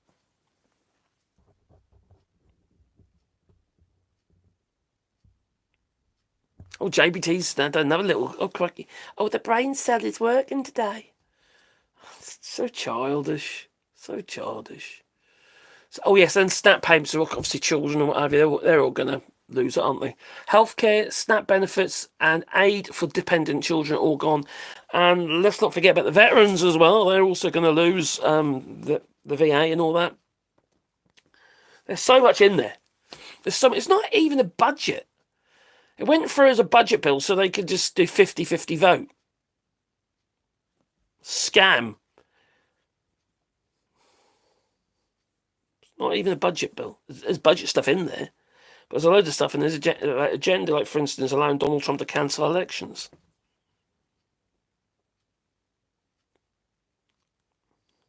Oh, JBT's done another little, oh, crikey. Oh, the brain cell is working today. So childish. So childish. So, oh, yes, and SNAP payments are obviously children and what have you. They're all going to lose it, aren't they? Healthcare, SNAP benefits, and aid for dependent children are all gone. And let's not forget about the veterans as well. They're also going to lose the VA and all that. There's so much in there. It's not even a budget. It went through as a budget bill so they could just do 50-50 vote. Scam. It's not even a budget bill. There's budget stuff in there. But there's a load of stuff in this agenda, like, for instance, allowing Donald Trump to cancel elections.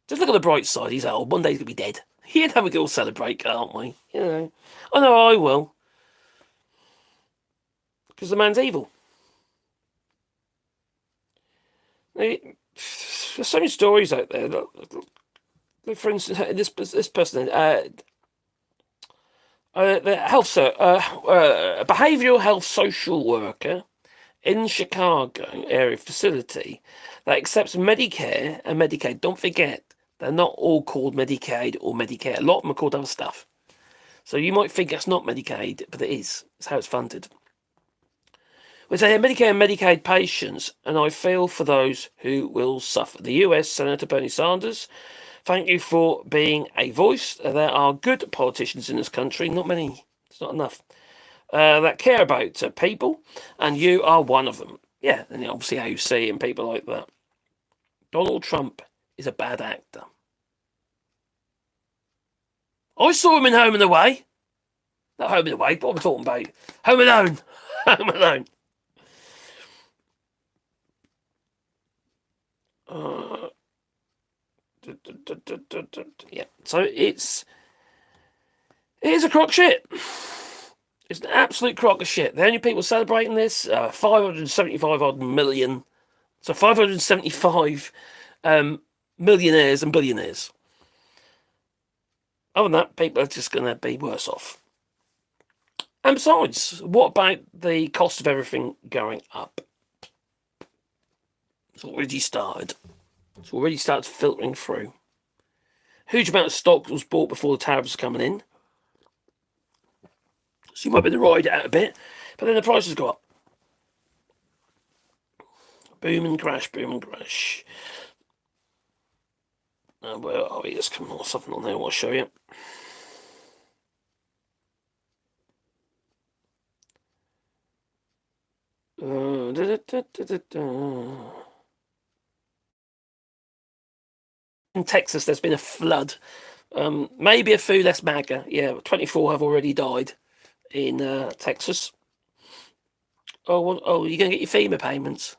Just look at the bright side. He's old. One day he's going to be dead. You know, we can all celebrate, can't we? You know. I know I will. Because the man's evil. There's so many stories out there. For instance, this person, the behavioural health social worker in Chicago area facility that accepts Medicare and Medicaid. Don't forget, they're not all called Medicaid or Medicare. A lot of them are called other stuff. So you might think it's not Medicaid, but it is. It's how it's funded. We say Medicare and Medicaid patients, and I feel for those who will suffer. The US Senator Bernie Sanders, thank you for being a voice. There are good politicians in this country, not many, it's not enough, that care about people, and you are one of them. Yeah, and obviously AOC and people like that. Donald Trump is a bad actor. I saw him in Home and Away. Not Home and Away, what am I talking about? Home Alone. Home Alone. Yeah, so it's a crock shit. It's an absolute crock of shit. The only people celebrating this, 575 odd million. So 575 millionaires and billionaires. Other than that, people are just going to be worse off. And besides, what about the cost of everything going up? It's already started. It's already started filtering through. Huge amount of stock was bought before the tariffs were coming in. So you might be able to ride it out a bit, but then the prices go up. Boom and crash, boom and crash. Where are we? There's something on there I'll show you. In Texas, there's been a flood. Maybe a few less MAGA. Yeah, 24 have already died in Texas. Oh, you're going to get your FEMA payments.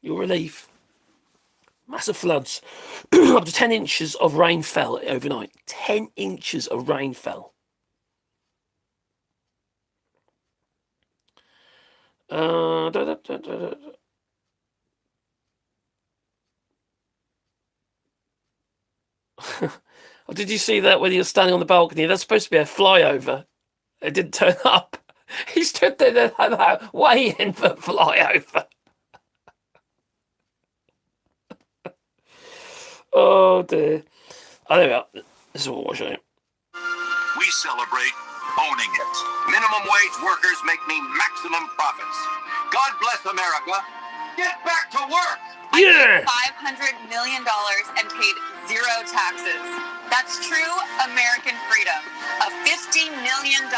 Your relief. Massive floods. Up to 10 inches of rain fell overnight. 10 inches of rain fell. Oh, did you see that when he was standing on the balcony? That's supposed to be a flyover. It didn't turn up. He stood there like that, waiting for flyover. Oh dear. Oh, there we are. This is what we're showing. We celebrate owning it. Minimum wage workers make me maximum profits. God bless America. Get back to work. Yeah. I paid $500 million and paid zero taxes. That's true American freedom. A $50 million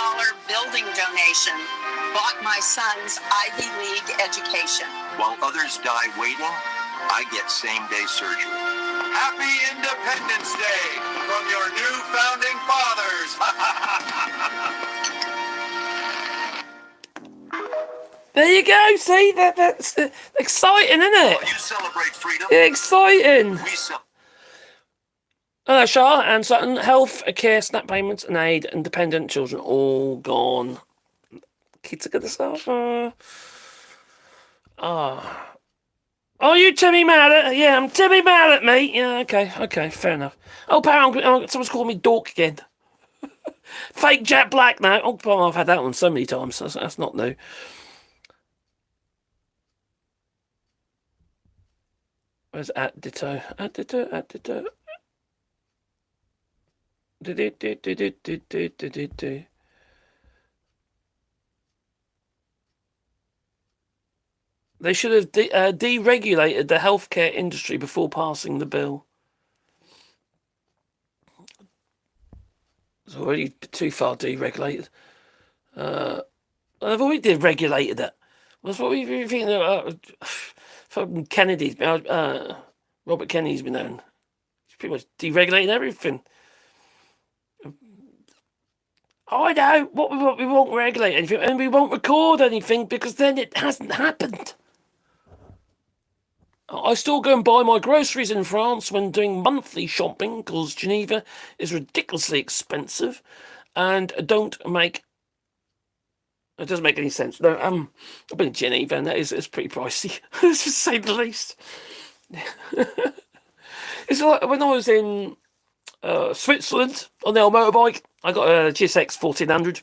building donation bought my son's Ivy League education. While others die waiting, I get same-day surgery. Happy Independence Day from your new founding fathers. There you go. See, that's exciting, isn't it? While you celebrate freedom, Exciting. we celebrate. Shah and Sutton, health care, SNAP payments and aid, and dependent children all gone. Kids are going to suffer. Oh, you Timmy mad at? Yeah, I'm Timmy mad at me. Yeah, okay, fair enough. Oh, someone's called me dork again. Fake Jack Black now. Oh, I've had that one so many times. That's not new. Where's at ditto? At ditto. They should have deregulated the healthcare industry before passing the bill. It's already too far deregulated. They've already deregulated it. That's what we think. Fucking Kennedy's, Robert Kennedy's been known. He's pretty much deregulating everything. I know what we won't regulate anything, and we won't record anything because then it hasn't happened. I still go and buy my groceries in France when doing monthly shopping because Geneva is ridiculously expensive, and it doesn't make any sense. No, I've been in Geneva and it's pretty pricey, to say the least. It's like when I was in Switzerland on the old motorbike. I got a GSX 1400.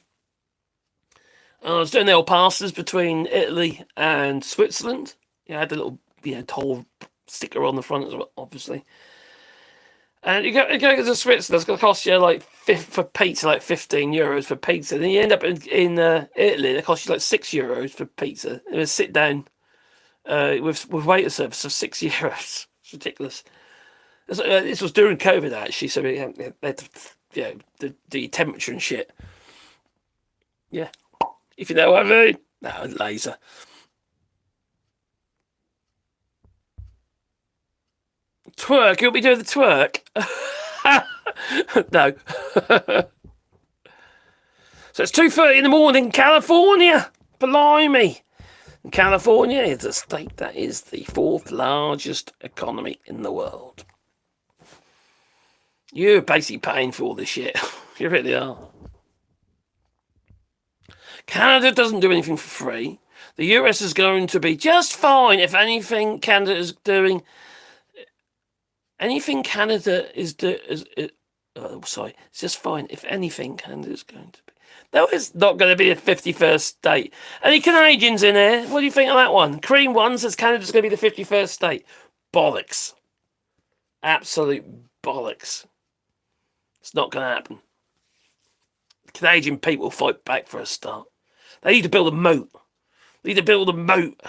I was doing the old passes between Italy and Switzerland. Yeah, I had the little, toll sticker on the front as well, obviously. And you go to Switzerland, it's going to cost you for pizza like €15 for pizza. Then you end up in Italy, it costs you like €6 for pizza. And sit down with waiter service of €6. It's ridiculous. This was during COVID actually, so they had to do your temperature and shit. Yeah, if you know what I mean. No, laser. Twerk? You'll be doing the twerk? No. So it's 2:30 in the morning, California. Blimey. California is a state that is the 4th largest economy in the world. You're basically paying for all this shit. You really are. Canada doesn't do anything for free. The US is going to be just fine. If anything, Canada is doing... Anything Canada is sorry, it's just fine. If anything, Canada is going to be... No, it's not going to be a 51st state. Any Canadians in here? What do you think of that one? Cream One says Canada's going to be the 51st state. Bollocks. Absolute bollocks. It's not going to happen. The Canadian people will fight back for a start. They need to build a moat. They need to build a moat.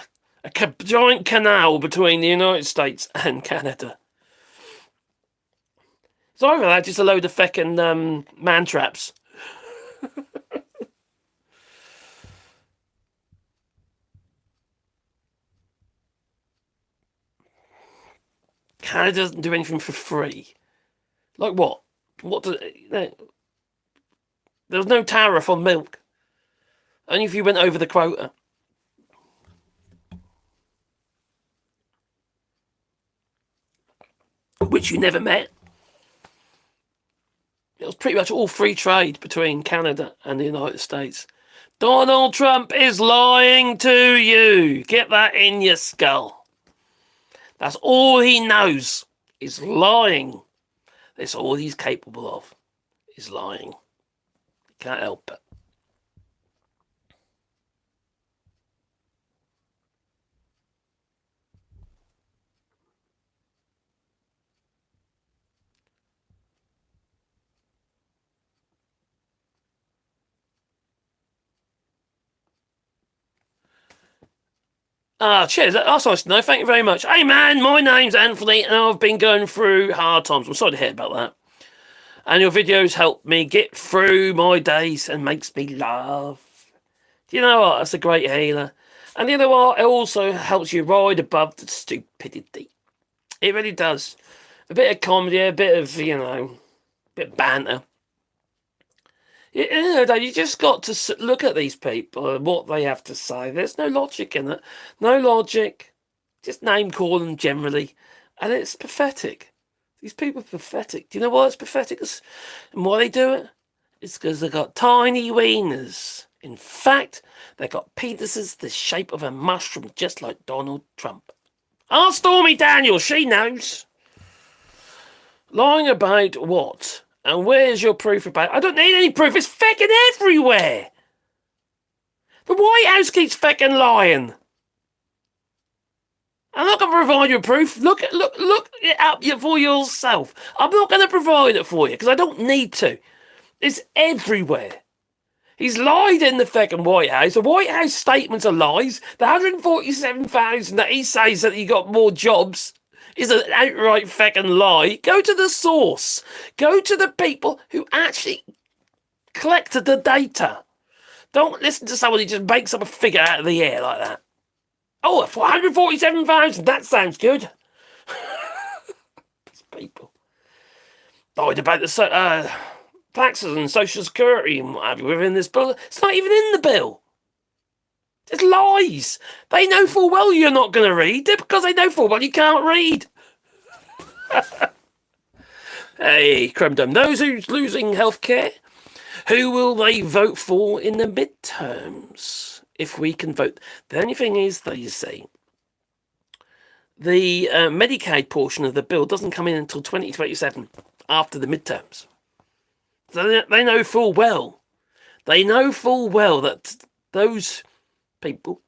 A giant canal between the United States and Canada. It's either that, just a load of feckin' man traps. Canada doesn't do anything for free. Like what? There was no tariff on milk. Only if you went over the quota. Which you never met. It was pretty much all free trade between Canada and the United States. Donald Trump is lying to you. Get that in your skull. That's all he knows, is lying. That's all he's capable of, is lying. He can't help it. Cheers. That's nice to know. Thank you very much. Hey, man, my name's Anthony, and I've been going through hard times. I'm sorry to hear about that. And your videos help me get through my days and makes me laugh. Do you know what? That's a great healer. And you know what? It also helps you ride above the stupidity. It really does. A bit of comedy, a bit of, a bit of banter. You just got to look at these people and what they have to say. There's no logic in it. No logic. Just name call them generally. And it's pathetic. These people are pathetic. Do you know why it's pathetic? And why they do it? It's because they've got tiny wieners. In fact, they've got penises the shape of a mushroom, just like Donald Trump. Ask Stormy Daniels. She knows. Lying about what? And where's your proof about it? I don't need any proof. It's feckin' everywhere. The White House keeps feckin' lying. I'm not going to provide you proof. Look it up for yourself. I'm not going to provide it for you because I don't need to. It's everywhere. He's lied in the feckin' White House. The White House statements are lies. The 147,000 that he says that he got more jobs is an outright feckin' lie. Go to the source. Go to the people who actually collected the data. Don't listen to someone who just makes up a figure out of the air like that. Oh, 147,000. That sounds good. These people. Lied about the taxes and social security and what have you within this bill. It's not even in the bill. It's lies. They know full well you're not going to read it because they know full well you can't read. Hey, Crumdom. Those who's losing healthcare, who will they vote for in the midterms? If we can vote. The only thing is, they say, the Medicaid portion of the bill doesn't come in until 2027, after the midterms. So they know full well. They know full well that those people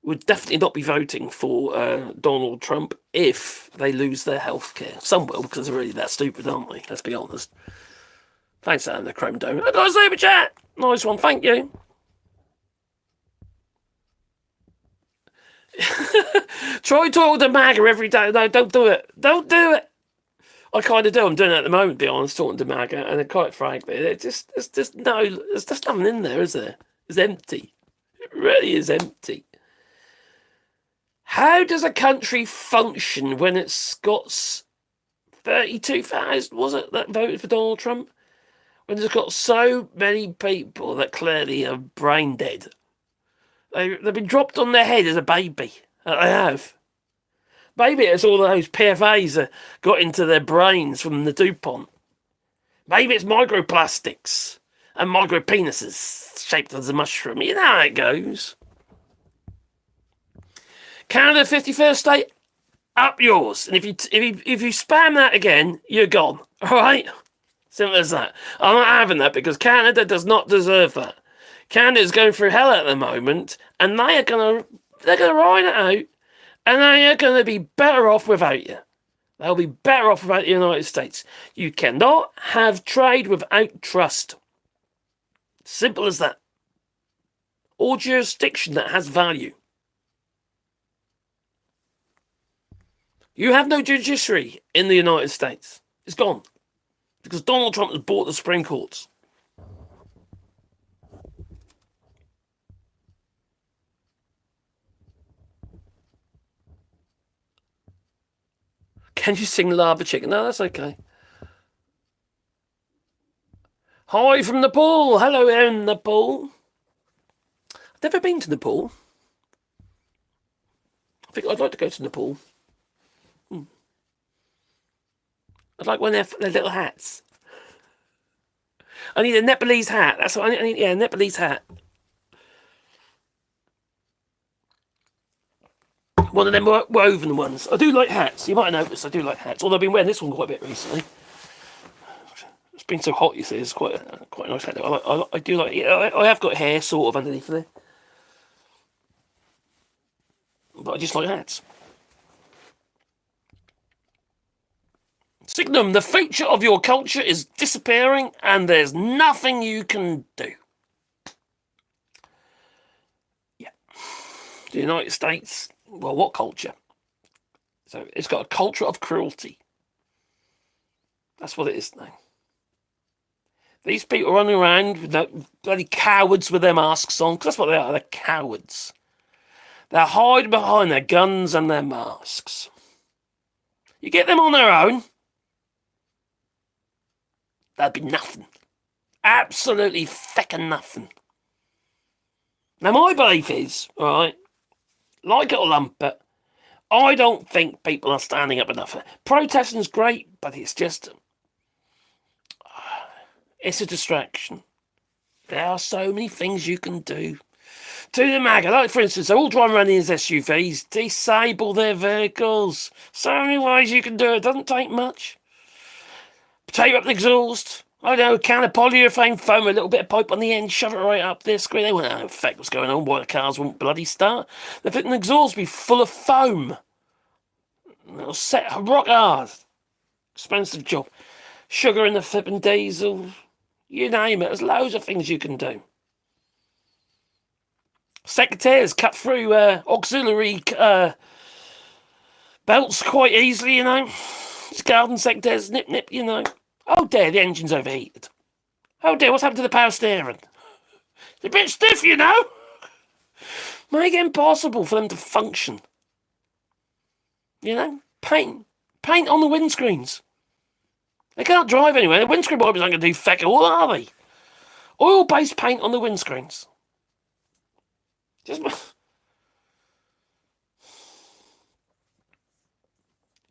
would definitely not be voting for Donald Trump if they lose their health care. Some will, because they're really that stupid, aren't they? Let's be honest. Thanks, Anna, the Chrome Dome. I got a super chat. Nice one, thank you. Try talking to MAGA every day. No, don't do it. Don't do it. I kind of do. I'm doing it at the moment, to be honest, talking to MAGA, and quite frankly, there's just nothing in there, is there? It's empty. It really is empty. How does a country function when it's got 32,000, was it, that voted for Donald Trump? When it's got so many people that clearly are brain dead. They've been dropped on their head as a baby. They have. Maybe it's all those PFAs that got into their brains from the DuPont. Maybe it's microplastics and micropenises shaped as a mushroom. You know how it goes. Canada 51st state, up yours. And if you spam that again, you're gone. All right? Simple as that. I'm not having that because Canada does not deserve that. Canada's going through hell at the moment, and they're gonna ride it out, and they are gonna be better off without you. They'll be better off without the United States. You cannot have trade without trust. Simple as that. Or jurisdiction that has value. You have no judiciary in the United States. It's gone. Because Donald Trump has bought the Supreme Courts. Can you sing Lava Chicken? No, that's okay. Hi from Nepal. Hello, in Nepal. I've never been to Nepal. I think I'd like to go to Nepal. I'd like one of their little hats. I need a Nepalese hat. That's what I need. Yeah, a Nepalese hat. One of them woven ones. I do like hats. You might have noticed I do like hats. Although I've been wearing this one quite a bit recently. It's been so hot, you see. It's quite a nice hat. I do like. Yeah, I have got hair sort of underneath there, but I just like hats. Signum, the future of your culture is disappearing and there's nothing you can do. Yeah. The United States, well, what culture? So it's got a culture of cruelty. That's what it is now. These people running around with bloody cowards with their masks on, because that's what they are, they're cowards. They're hiding behind their guns and their masks. You get them on their own, that'd be nothing. Absolutely feckin' nothing. Now, my belief is, right, like it or lump it, I don't think people are standing up enough. Protesting's great, but it's just, it's a distraction. There are so many things you can do. To the MAGA, like for instance, they're all driving around in these SUVs, disable their vehicles. So many ways you can do it, doesn't take much. Take up the exhaust. I don't know, a can of polyurethane foam, a little bit of pipe on the end, shove it right up their screen. They won't know in fact what's going on, why the cars won't bloody start. They're putting the exhaust be full of foam. It'll set rock hard. Expensive job. Sugar in the flipping diesel. You name it, there's loads of things you can do. Secateurs cut through auxiliary belts quite easily, you know. It's garden secateurs, nip, nip, you know. Oh dear, the engine's overheated. Oh dear, what's happened to the power steering? It's a bit stiff, you know. Make it impossible for them to function. You know, paint on the windscreens. They can't drive anywhere. The windscreen wipers aren't going to do feck all, are they? Oil-based paint on the windscreens. Just...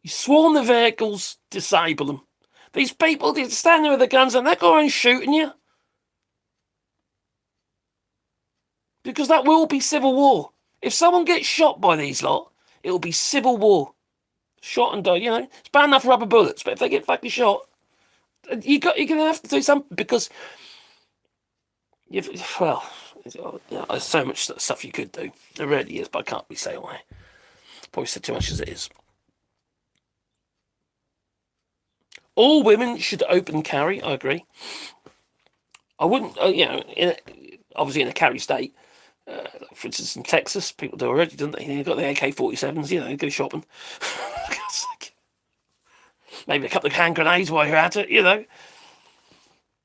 You swarm the vehicles, disable them. These people, they stand there with the guns and they're going shooting you. Because that will be civil war. If someone gets shot by these lot, it'll be civil war. Shot and die, you know. It's bad enough rubber bullets, but if they get fucking shot, you're going to have to do something because Well, there's so much stuff you could do. There really is, but I can't be saying why. Probably said too much as it is. All women should open carry. I agree. I wouldn't, obviously in a carry state. For instance, in Texas, people do already, don't they? They've got the AK-47s, go shopping. Maybe a couple of hand grenades while you're at it,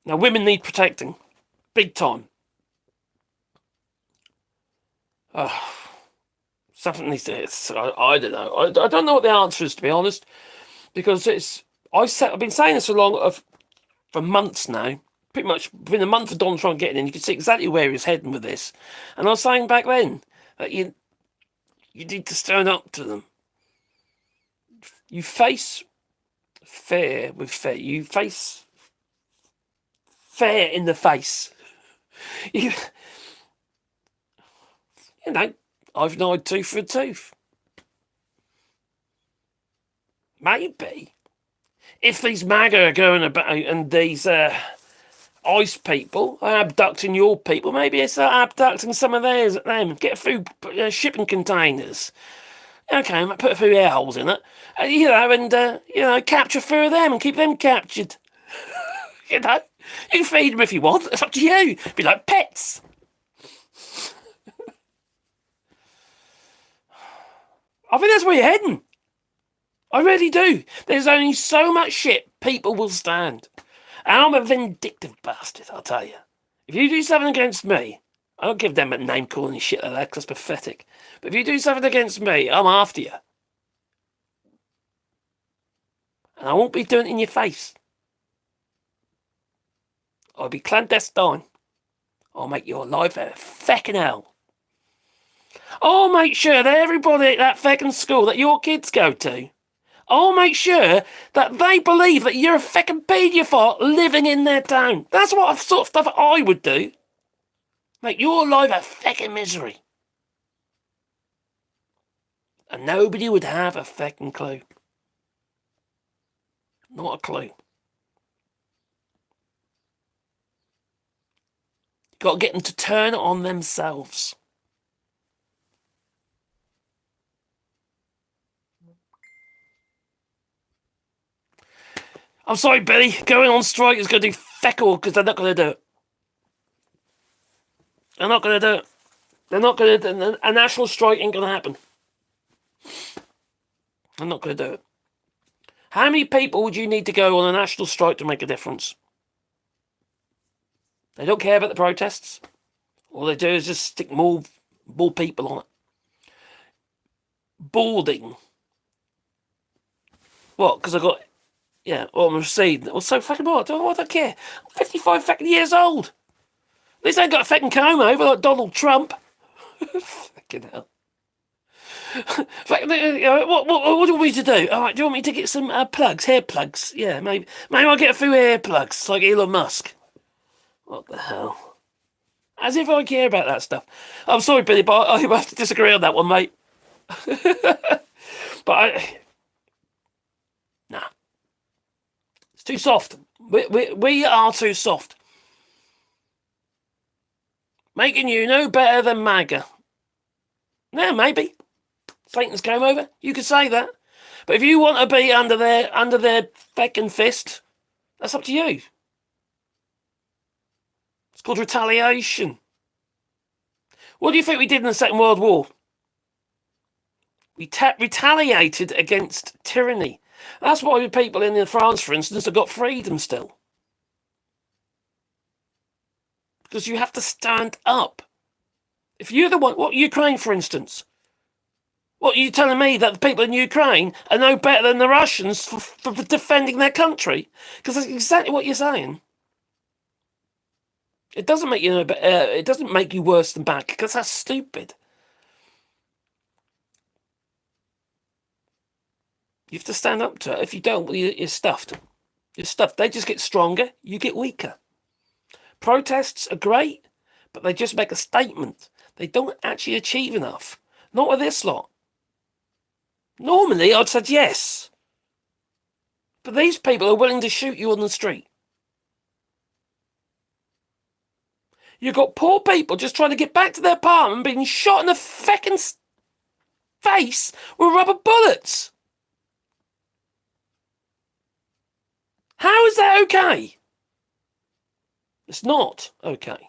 Now, women need protecting. Big time. Something needs to... I don't know. I don't know what the answer is, to be honest. Because I've been saying this for months now. Pretty much within a month of Donald Trump getting in, you can see exactly where he's heading with this. And I was saying back then that you need to stand up to them. You face fair with fair. You face fair in the face. I've denied tooth for a tooth. Maybe. If these MAGA are going about and these ICE people are abducting your people, maybe it's abducting some of theirs at them. Get a few shipping containers. Okay, I might put a few air holes in it. And capture a few of them and keep them captured. You can feed them if you want. It's up to you. Be like pets. I think that's where you're heading. I really do. There's only so much shit people will stand. And I'm a vindictive bastard, I'll tell you. If you do something against me, I don't give them a name calling and shit like that because that's pathetic. But if you do something against me, I'm after you. And I won't be doing it in your face. I'll be clandestine. I'll make your life a feckin' hell. I'll make sure that everybody at that feckin' school that your kids go to, I'll make sure that they believe that you're a feckin' paedophile living in their town. That's what sort of stuff I would do. Make your life a feckin' misery. And nobody would have a feckin' clue. Not a clue. Got to get them to turn on themselves. I'm sorry, Billy. Going on strike is going to do feck all because they're not going to do it. They're not going to do it. They're not going to do it. A national strike ain't going to happen. They're not going to do it. How many people would you need to go on a national strike to make a difference? They don't care about the protests. All they do is just stick more people on it. Boarding. What? Because I got... Yeah, well, I'm receiving. Well, so fucking what? I don't care. I'm 55 fucking years old. At least I ain't got a fucking comb over like Donald Trump. Fucking hell. What do you want me to do? All right, do you want me to get some plugs, hair plugs? Yeah, maybe I'll get a few hair plugs like Elon Musk. What the hell? As if I care about that stuff. I'm sorry, Billy, but I have to disagree on that one, mate. Nah. It's too soft. We are too soft. Making you no better than MAGA. Yeah, maybe. Satan's came over. You could say that. But if you want to be under their feckin' fist, that's up to you. It's called retaliation. What do you think we did in the Second World War? We retaliated against tyranny. That's why the people in France, for instance, have got freedom still. Because you have to stand up. If you're the one... What, Ukraine, for instance? What, are you telling me that the people in Ukraine are no better than the Russians for defending their country? Because that's exactly what you're saying. It doesn't make you it doesn't make you worse than bad, because that's stupid. You have to stand up to it. If you don't, well, you're stuffed. You're stuffed. They just get stronger. You get weaker. Protests are great, but they just make a statement. They don't actually achieve enough. Not with this lot. Normally, I'd said yes. But these people are willing to shoot you on the street. You've got poor people just trying to get back to their apartment being shot in the feckin' face with rubber bullets. How is that okay? It's not okay.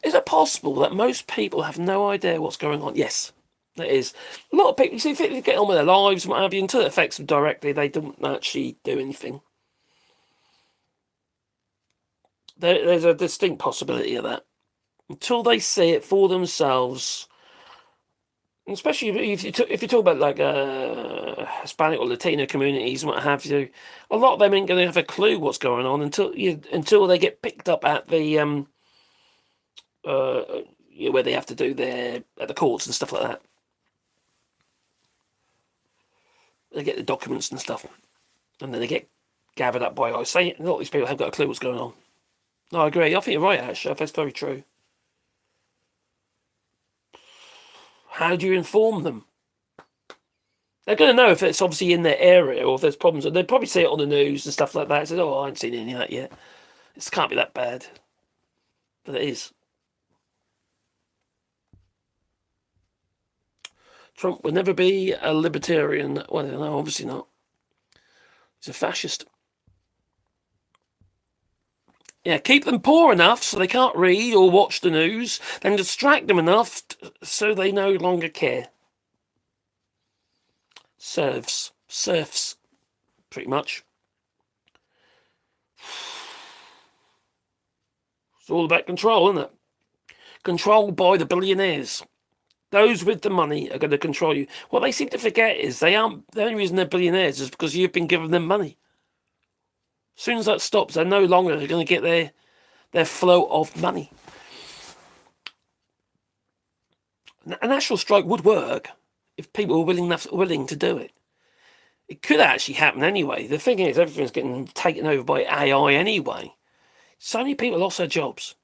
Is it possible that most people have no idea what's going on? Yes, it is. A lot of people, you see, if they get on with their lives and what have you, until it affects them directly, they don't actually do anything. There's a distinct possibility of that. Until they see it for themselves, especially if you talk about like Hispanic or Latino communities and what have you, a lot of them ain't going to have a clue what's going on until they get picked up at the where they have to do at the courts and stuff like that. They get the documents and stuff, and then they get gathered up by. I say a lot of these people haven't got a clue what's going on. No, I agree. I think you're right, actually. That's very true. How do you inform them? They're going to know if it's obviously in their area or if there's problems. They'll probably see it on the news and stuff like that. Say, "Oh, I haven't seen any of that yet. It can't be that bad," but it is. Trump would never be a libertarian. Well, no, obviously not. He's a fascist. Yeah, keep them poor enough so they can't read or watch the news, then distract them enough so they no longer care. Serfs, pretty much. It's all about control, isn't it? Controlled by the billionaires. Those with the money are going to control you. What they seem to forget is the only reason they're billionaires is because you've been giving them money. As soon as that stops, they're no longer going to get their flow of money. A national strike would work if people were willing to do it. It could actually happen anyway. The thing is, everything's getting taken over by AI anyway. So many people lost their jobs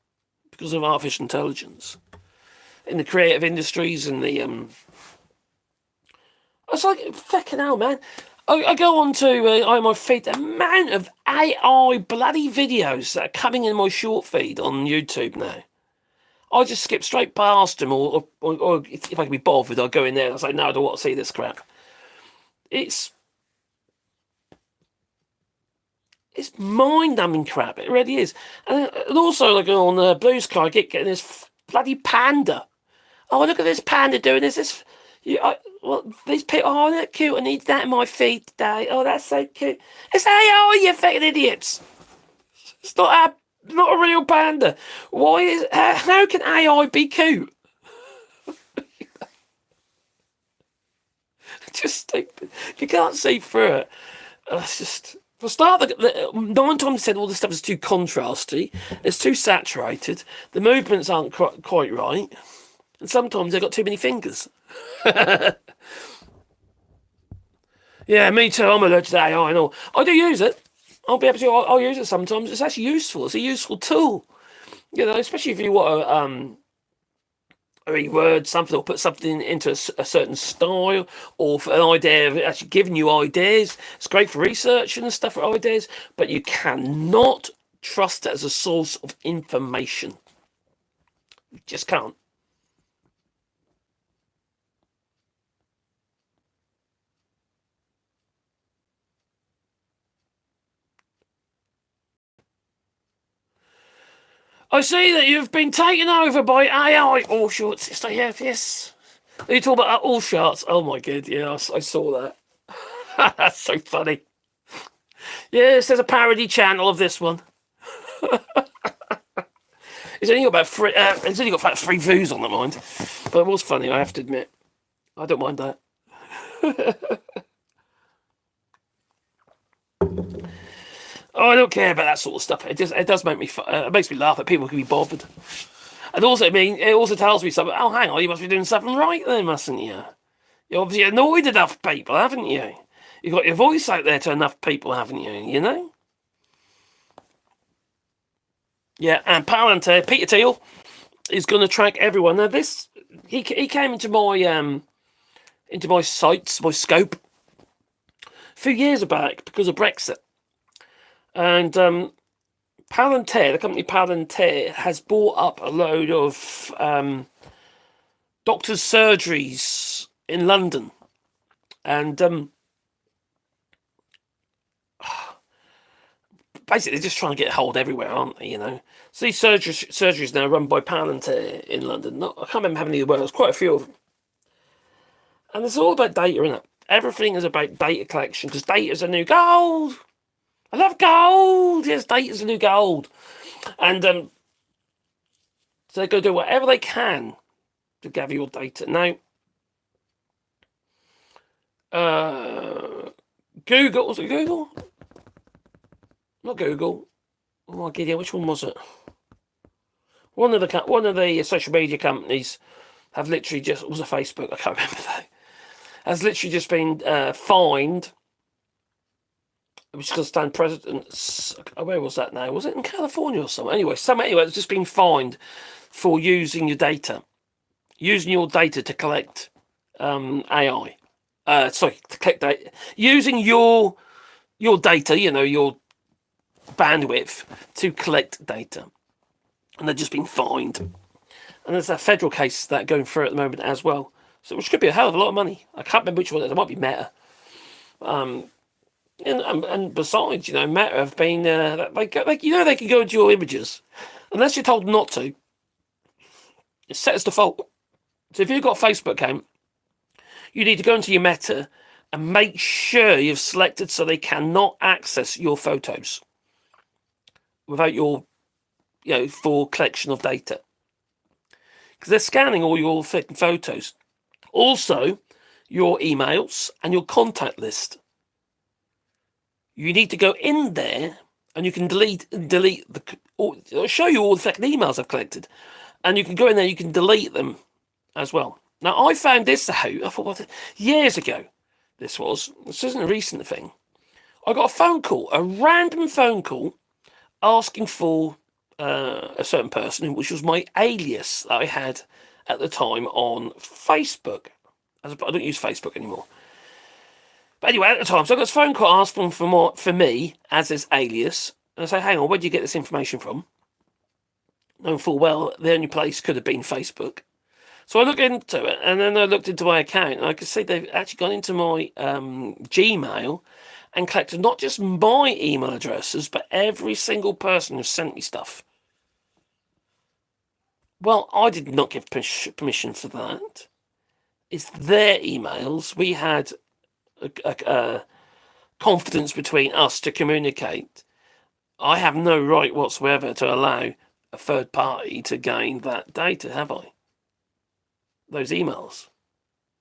because of artificial intelligence. In the creative industries and the it's like fucking hell, man. I go on to my feed, the amount of AI bloody videos that are coming in my short feed on YouTube now. I just skip straight past them, or if I can be bothered, I'll go in there and I say, no, I don't want to see this crap. It's mind-numbing crap. It really is. And also, like on Blue Sky, I get getting this bloody panda. Oh, look at this panda doing this. These people, oh, isn't that cute? I need that in my feed today. Oh, that's so cute. It's AI, you fucking idiots. It's not a real panda. How can AI be cute? Just stupid. You can't see through it. It's just, for a start, 9 times 10, all this stuff is too contrasty. It's too saturated. The movements aren't quite right. And sometimes they've got too many fingers. Yeah, me too. I'm allergic to AI and all. I do use it. I'll be able to. I'll use it sometimes. It's actually useful. It's a useful tool. You know, especially if you want to reword something or put something into a certain style, or for an idea of actually giving you ideas. It's great for research and stuff for ideas, but you cannot trust it as a source of information. You just can't. I see that you've been taken over by AI. AllShorts. Yes, I have, yes. You talk about AllShorts. Oh my god, yeah, I saw that. That's so funny. Yes, there's a parody channel of this one. It's only got about 3 views on the mind. But it was funny, I have to admit. I don't mind that. Oh, I don't care about that sort of stuff. It does make me. It makes me laugh that people can be bothered. And also, it also tells me something. Oh, hang on, you must be doing something right then, mustn't you? You're obviously annoyed enough people, haven't you? You've got your voice out there to enough people, haven't you? You know. Yeah, and Palantir, Peter Thiel, is going to track everyone. Now, he came into my into my sights, my scope, a few years back because of Brexit. And Palantir, the company Palantir, has bought up a load of doctors' surgeries in London. And basically just trying to get hold everywhere, aren't they, So these surgeries now are run by Palantir in London. I can't remember how many there were. There's quite a few of them. And it's all about data, isn't it? Everything is about data collection, because data is the new gold. I love gold. Yes, data is the new gold. And so they're going to do whatever they can to gather your data. Now, Google, was it Google? Not Google. Oh my god, which one was it? One of the social media companies have literally just, was it Facebook? I can't remember that. Has literally just been fined, which is going to stand presidents. Where was that now? Was it in California or somewhere? Anyway, it's just been fined for using your data, to collect AI. To collect data, using your data, your bandwidth to collect data, and they've just been fined. And there's a federal case that going through at the moment as well, so which could be a hell of a lot of money. I can't remember which one. It might be Meta. And besides, Meta have been they can go into your images unless you're told not to. It's set as default. So if you've got a Facebook account, you need to go into your Meta and make sure you've selected so they cannot access your photos without your, for collection of data. Because they're scanning all your photos. Also, your emails and your contact list. You need to go in there and you can delete it'll show you all the fucking emails I've collected. And you can go in there, you can delete them as well. Now, I found this out, I thought, years ago, this isn't a recent thing. I got a random phone call, asking for a certain person, which was my alias that I had at the time on Facebook. I don't use Facebook anymore. But anyway, at the time, so I got this phone call asking for me as this alias. And I say, hang on, where did you get this information from? Knowing full well, the only place could have been Facebook. So I looked into it, and then I looked into my account, and I could see they've actually gone into my Gmail and collected not just my email addresses, but every single person who sent me stuff. Well, I did not give permission for that. It's their emails. We had a confidence between us to communicate. I have no right whatsoever to allow a third party to gain that data, have I? Those emails.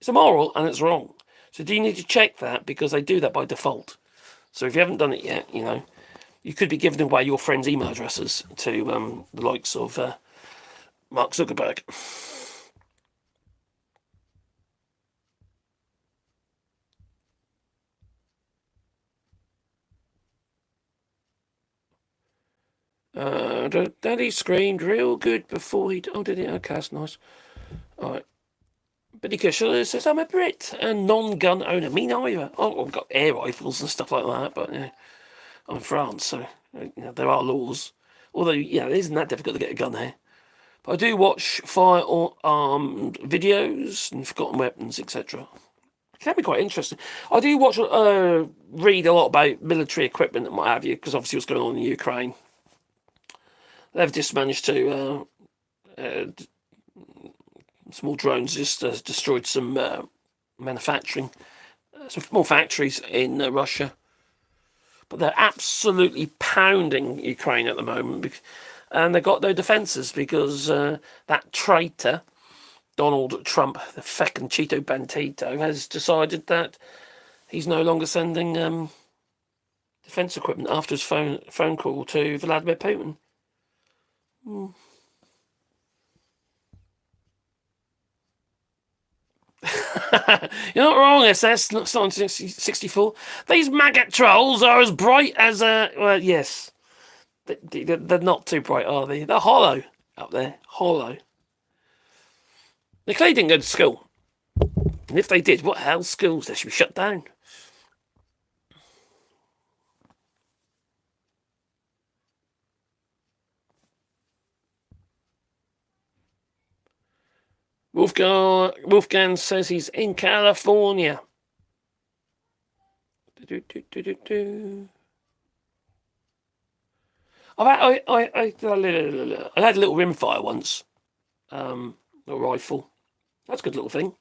It's immoral and it's wrong. So do you need to check that, because they do that by default. So if you haven't done it yet, you could be giving away your friends' email addresses to the likes of Mark Zuckerberg. Daddy screamed real good before he... Oh, did he? Okay, that's nice. All right. Billy Cushel says, I'm a Brit and non-gun owner. Me neither. Oh, I've got air rifles and stuff like that, but I'm in France, so there are laws. Although, it isn't that difficult to get a gun here. But I do watch firearm videos and forgotten weapons, etc. It can be quite interesting. I do read a lot about military equipment and what have you, because obviously what's going on in Ukraine. They've just managed to... small drones just destroyed some manufacturing, some small factories in Russia. But they're absolutely pounding Ukraine at the moment. And they've got no defences because that traitor, Donald Trump, the feckin' Cheeto Bandito, has decided that he's no longer sending defence equipment after his phone call to Vladimir Putin. You're not wrong, SS. Not 1964. These maggot trolls are as bright as well, yes. They're not too bright, are they? They're hollow up there. Hollow. They clearly didn't go to school. And if they did, what hell? Schools, they should be shut down. Wolfgang says he's in California. I had a little rimfire once. A rifle. That's a good little thing.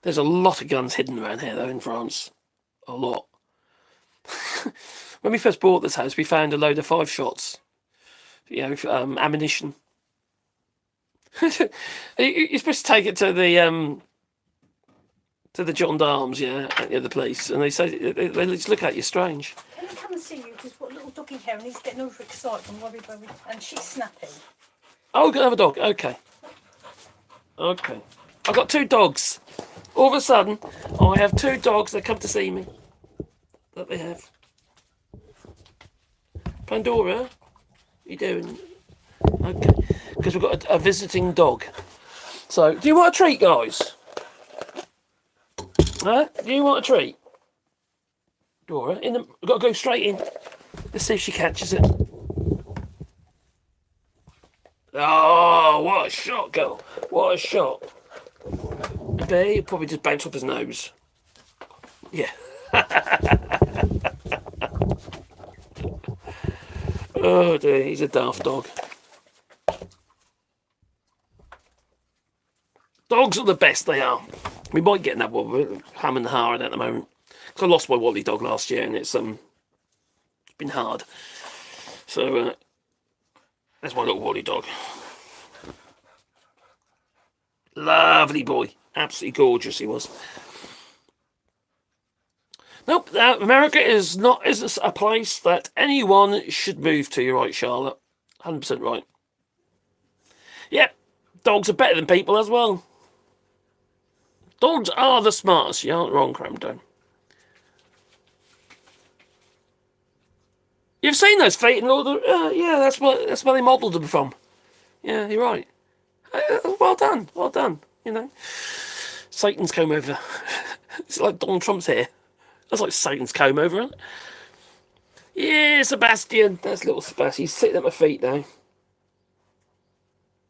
There's a lot of guns hidden around here, though, in France. A lot. When we first bought this house, we found a load of 5-shots. Ammunition. You're supposed to take it to the gendarmes, at the other place, and they say they just look at you strange. Can I come and see you? Because what little doggy hair, and he's getting overexcited and worried, and she's snapping. Oh, we're gonna have a dog. Okay. I've got 2 dogs. All of a sudden, I have 2 dogs that come to see me. That they have. Pandora, you doing? Okay, because we've got a visiting dog. So, do you want a treat, guys? Huh? Do you want a treat? Dora, we've got to go straight in. Let's see if she catches it. Oh, what a shot, girl. What a shot. I bet he'll probably just bounce off his nose. Yeah. Oh dear, he's a daft dog. Dogs are the best, they are. We might get another one. We're ham and hard at the moment. I lost my Wally dog last year, and it's been hard. So that's my little Wally dog. Lovely boy, absolutely gorgeous he was. Nope, America isn't a place that anyone should move to. You're right, Charlotte. 100% right. Yep, dogs are better than people as well. Dogs are the smartest. You aren't wrong, Cramdone. You've seen those feet and all the... yeah, that's where they modelled them from. Yeah, you're right. Well done, Satan's comb over. It's like Donald Trump's hair. That's like Satan's comb over, isn't it? Yeah, Sebastian. That's little Sebastian. He's sitting at my feet now.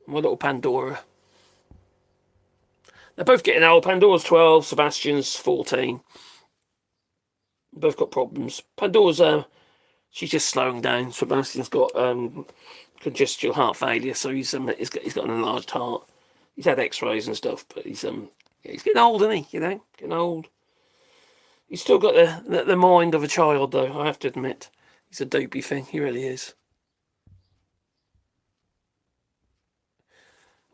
My little Pandora. They're both getting old. Pandora's 12, Sebastian's 14. Both got problems. Pandora's she's just slowing down. Sebastian's got congestional heart failure, so he's got an enlarged heart. He's had X-rays and stuff, but he's getting old, isn't he? Getting old. He's still got the mind of a child, though. I have to admit, he's a dopey thing. He really is.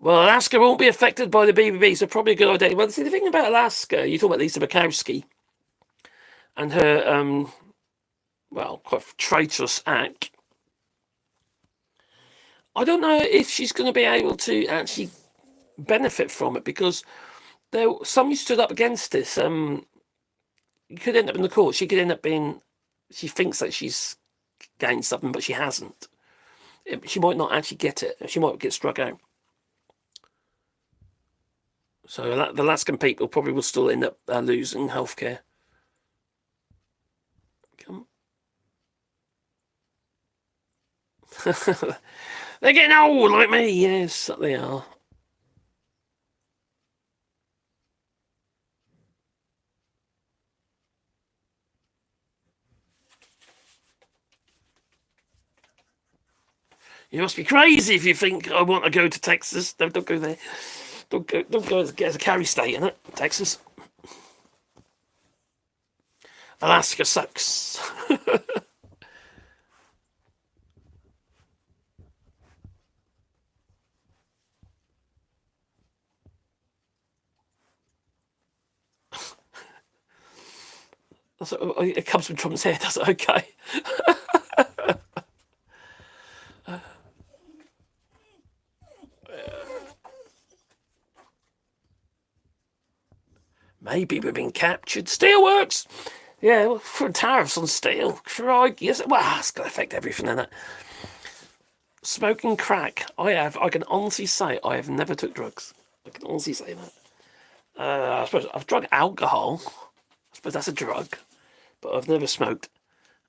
Well, Alaska won't be affected by the BBB, so probably a good idea. Well, see, the thing about Alaska, you talk about Lisa Murkowski and her, quite traitorous act. I don't know if she's going to be able to actually benefit from it, because somebody stood up against this. You could end up in the court. She could end up being... She thinks that she's gained something, but she hasn't. She might not actually get it. She might get struck out. So the Alaskan people probably will still end up losing healthcare. Come. They're getting old like me. Yes, they are. You must be crazy if you think I want to go to Texas. Don't go there. Don't go as a carry state, innit? Texas. Alaska sucks. It comes from Trump's hair, does it? Okay. Maybe we've been captured. Steelworks! Yeah, well, for tariffs on steel. Yes, well, it's going to affect everything, isn't it? Smoking crack. I can honestly say I have never took drugs. I can honestly say that. I suppose I've drunk alcohol. I suppose that's a drug. But I've never smoked.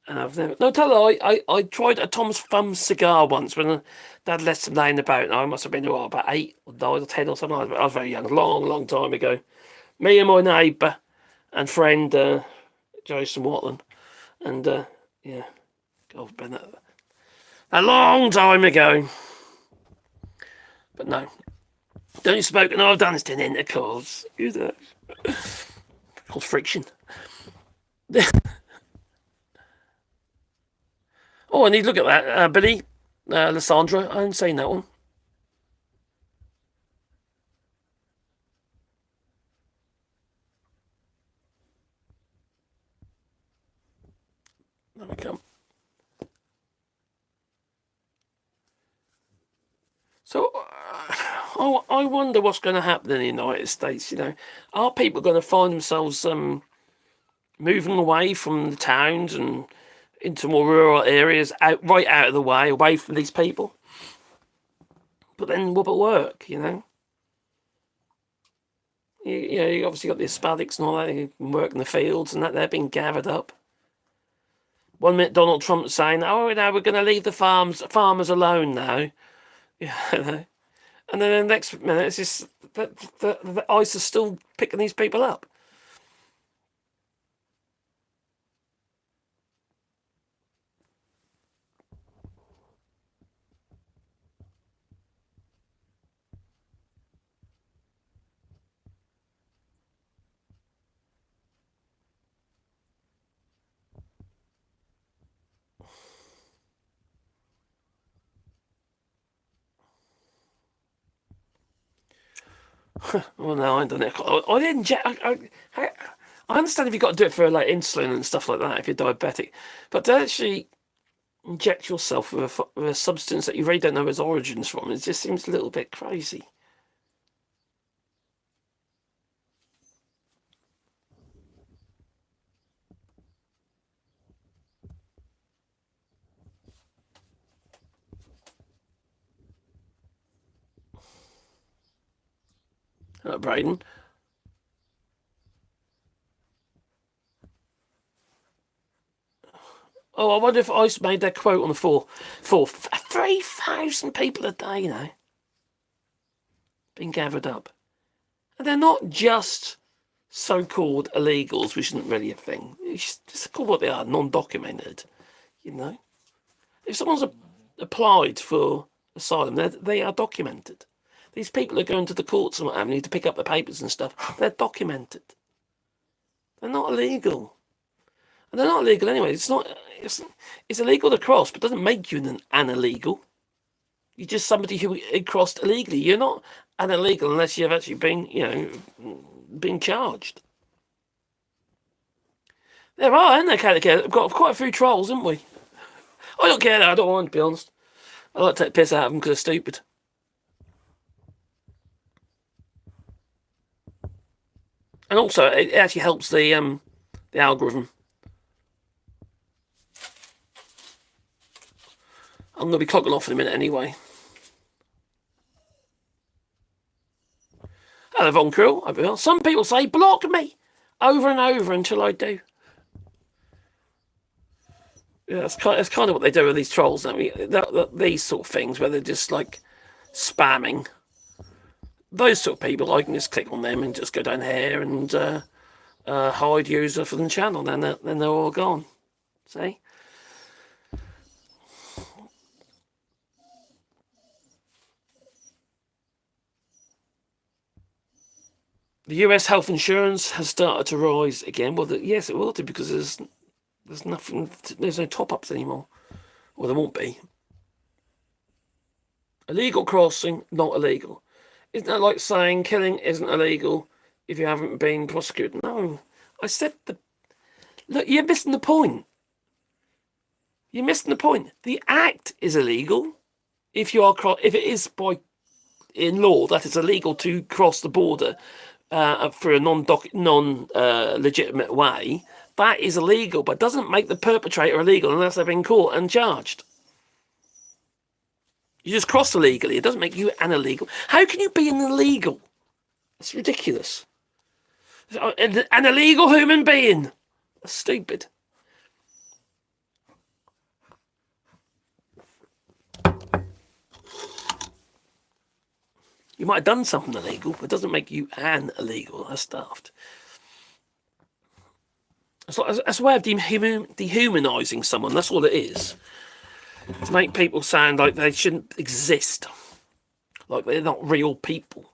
And I've never... No, tell her, I tried a Tom's Thumb cigar once when Dad left some laying about. And I must have been, about 8 or 9 or 10 or something. I was very young, long time ago. Me and my neighbour and friend, Jason Watland. And, yeah. God, Ben, a long time ago. But no. Don't smoke, and I've done this to intercourse. Who's that? Called friction. Oh, I need to look at that. Billy, Lysandra. I haven't seen that one. Let me come. So, I wonder what's going to happen in the United States. Are people going to find themselves moving away from the towns and into more rural areas, right out of the way, away from these people? But then what about work, You obviously got the Hispanics and all that who can work in the fields and that. They're being gathered up. One minute Donald Trump's saying, oh, now we're going to leave the farmers alone now. And then the next minute it's just the ICE is still picking these people up. Well, no, I don't know. I didn't. I understand if you've got to do it for like insulin and stuff like that if you're diabetic, but to actually inject yourself with a substance that you really don't know its origins from, it just seems a little bit crazy. Braden. Oh, I wonder if ICE made their quote on the for 3,000 people a day now being gathered up. And they're not just so-called illegals, which isn't really a thing. It's just called what they are, non-documented, If someone's applied for asylum, they are documented. These people are going to the courts and what have you to pick up the papers and stuff. They're documented. They're not illegal. And they're not illegal anyway. It's illegal to cross, but it doesn't make you an illegal. You're just somebody who crossed illegally. You're not an illegal unless you've actually been charged. There are, isn't there, We've got quite a few trolls, haven't we? I don't care, I don't mind, to be honest. I like to take piss out of them because they're stupid. And also, it actually helps the algorithm. I'm going to be clocking off in a minute anyway. Hello, Von Krill. Hope you're well. Some people say, block me over and over until I do. Yeah, that's kind of what they do with these trolls. These sort of things where they're just like spamming. Those sort of people, I can just click on them and just go down here and hide user from the channel. Then they're all gone. See? The US health insurance has started to rise again. Well, yes, it will do because there's nothing. There's no top-ups anymore. Well, there won't be. Illegal crossing, not illegal. Isn't that like saying killing isn't illegal if you haven't been prosecuted? No, I said look, you're missing the point. You're missing the point. The act is illegal if it is in law that it's illegal to cross the border for a non-legitimate way. That is illegal, but doesn't make the perpetrator illegal unless they've been caught and charged. You just crossed illegally. It doesn't make you an illegal. How can you be an illegal? That's ridiculous. An illegal human being. That's stupid. You might have done something illegal, but it doesn't make you an illegal. That's daft. That's a way of dehumanising someone. That's all it is. To make people sound like they shouldn't exist. Like they're not real people.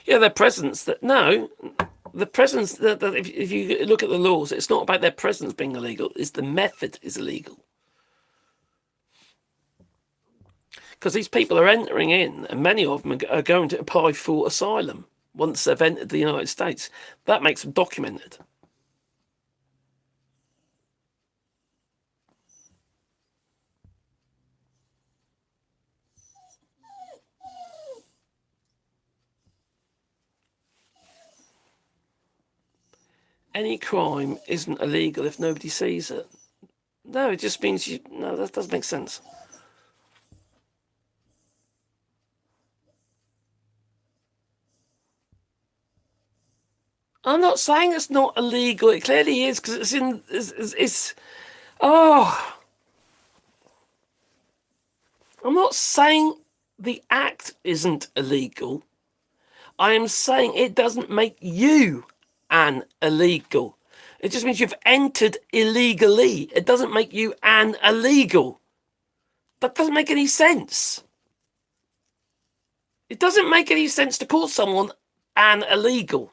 Yeah, their presence. The presence. That if you look at the laws, it's not about their presence being illegal. It's the method is illegal. Because these people are entering in, and many of them are going to apply for asylum once they've entered the United States. That makes them documented. Any crime isn't illegal if nobody sees it. No, it just means you... No, that doesn't make sense. I'm not saying it's not illegal. It clearly is, because it's in... It's... Oh... I'm not saying the act isn't illegal. I am saying it doesn't make you an illegal. It just means you've entered illegally. It doesn't make you an illegal. That doesn't make any sense. It doesn't make any sense to call someone an illegal.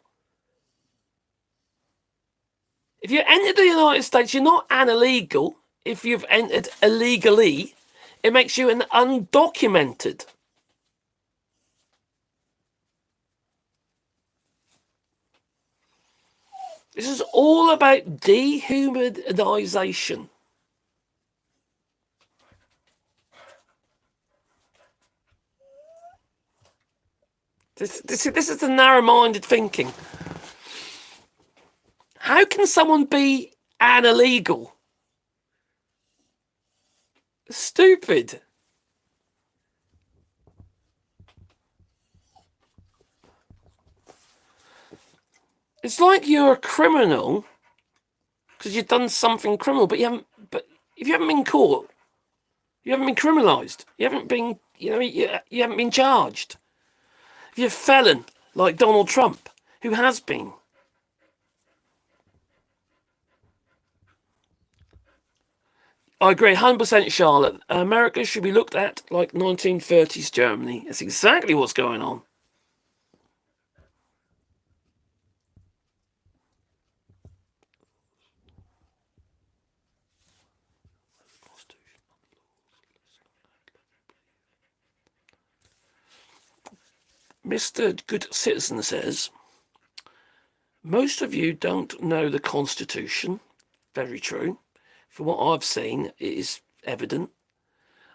If you entered the United States, you're not an illegal. If you've entered illegally, it makes you an undocumented. This is all about dehumanization. This is the narrow-minded thinking. How can someone be an illegal? Stupid. It's like you're a criminal because you've done something criminal, but you haven't. But if you haven't been caught, you haven't been criminalised. You haven't been, you haven't been charged. If you're a felon like Donald Trump, who has been. I agree 100%, Charlotte. America should be looked at like 1930s Germany. That's exactly what's going on. Mr. Good Citizen says, most of you don't know the Constitution. Very true. From what I've seen, it is evident.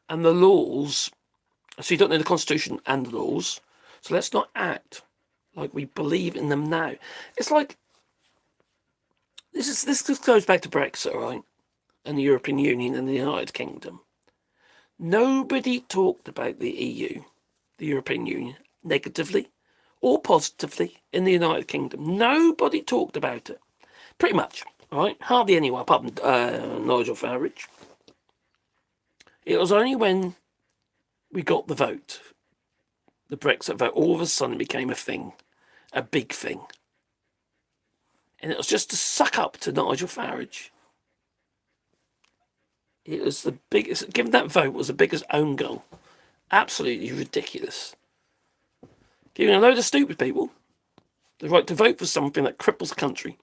And the laws, so you don't know the Constitution and the laws. So let's not act like we believe in them now. It's like, this goes back to Brexit, right? And the European Union and the United Kingdom. Nobody talked about the EU, the European Union, negatively or positively in the United Kingdom. Nobody talked about it. Pretty much. Right, hardly anyone apart from Nigel Farage. It was only when we got the vote, the Brexit vote, all of a sudden it became a thing, a big thing. And it was just to suck up to Nigel Farage. It was the biggest, given that vote was the biggest own goal. Absolutely ridiculous. Giving a load of stupid people the right to vote for something that cripples the country.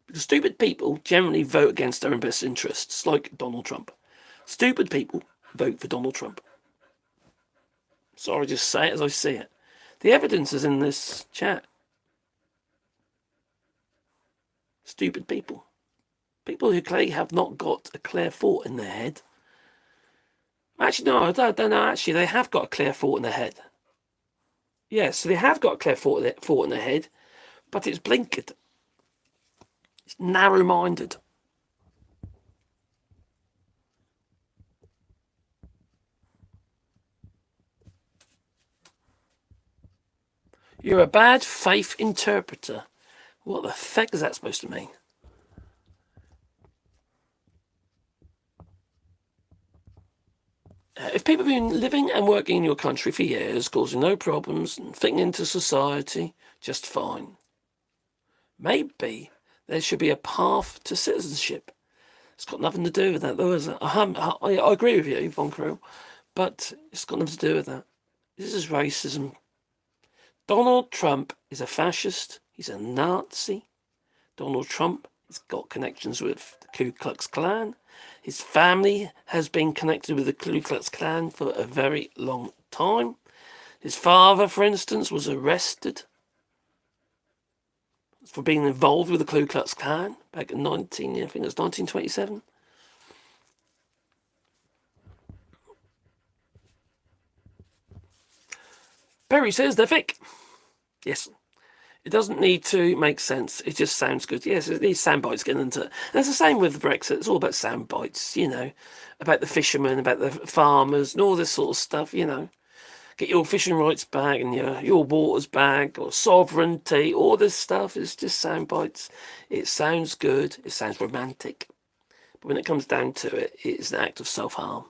Because stupid people generally vote against their own best interests, like Donald Trump. Stupid people vote for Donald Trump. Sorry, just say it as I see it. The evidence is in this chat. Stupid people. People who clearly have not got a clear thought in their head. Actually, no, I don't know. Actually, they have got a clear thought in their head. Yes, so they have got a clear thought in their head, but it's blinkered. He's narrow-minded. You're a bad faith interpreter. What the feck is that supposed to mean? If people have been living and working in your country for years, causing no problems and fitting into society just fine, maybe there should be a path to citizenship. It's got nothing to do with that, though, is it? I agree with you, Von Krill, but it's got nothing to do with that. This is racism. Donald Trump is a fascist. He's a Nazi. Donald Trump has got connections with the Ku Klux Klan. His family has been connected with the Ku Klux Klan for a very long time. His father, for instance, was arrested for being involved with the Ku Klux Klan back in 1927. Perry says they're fake. Yes. It doesn't need to make sense. It just sounds good. Yes, these sound bites get into it. And it's the same with Brexit. It's all about sound bites, about the fishermen, about the farmers, and all this sort of stuff, Get your fishing rights back and your waters back, or sovereignty, all this stuff is just sound bites. It sounds good. It sounds romantic. But when it comes down to it, it is an act of self-harm.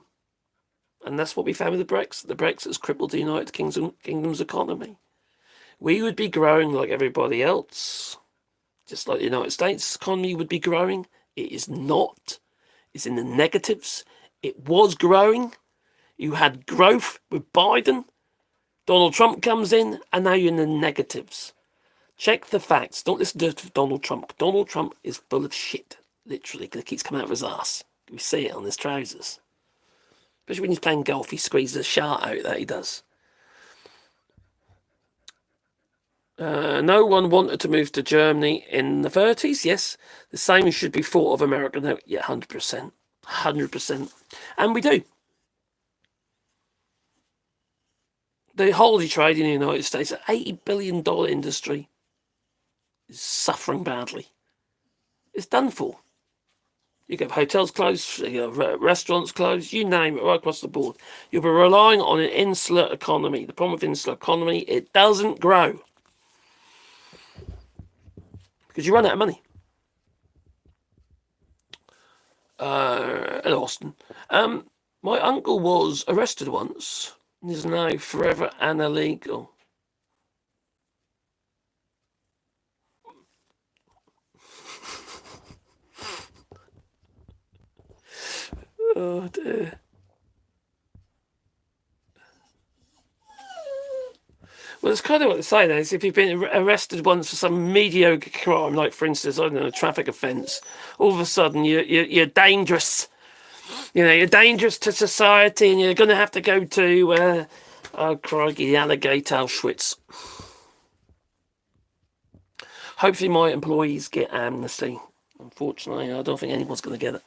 And that's what we found with the Brexit. The Brexit has crippled the United Kingdom's economy. We would be growing like everybody else, just like the United States economy would be growing. It is not. It's in the negatives. It was growing. You had growth with Biden. Donald Trump comes in, and now you're in the negatives. Check the facts. Don't listen to Donald Trump. Donald Trump is full of shit, literally, because it keeps coming out of his ass. We see it on his trousers. Especially when he's playing golf, he squeezes a shart out that he does. No one wanted to move to Germany in the 30s. Yes, the same should be thought of America now. Yeah, 100%. 100%. And we do. The holiday trade in the United States, an $80 billion industry, is suffering badly. It's done for. You get hotels closed, restaurants closed, you name it, right across the board. You'll be relying on an insular economy. The problem with insular economy, it doesn't grow. Because you run out of money. Hello, Austin. My uncle was arrested once and is now forever and illegal. Oh dear. Well, it's kind of what they say there. Is if you've been arrested once for some mediocre crime, like for instance, I don't know, a traffic offence, all of a sudden you're dangerous. You're dangerous to society, and you're going to have to go to, oh crikey, the alligator Auschwitz. Hopefully, my employees get amnesty. Unfortunately, I don't think anyone's going to get it.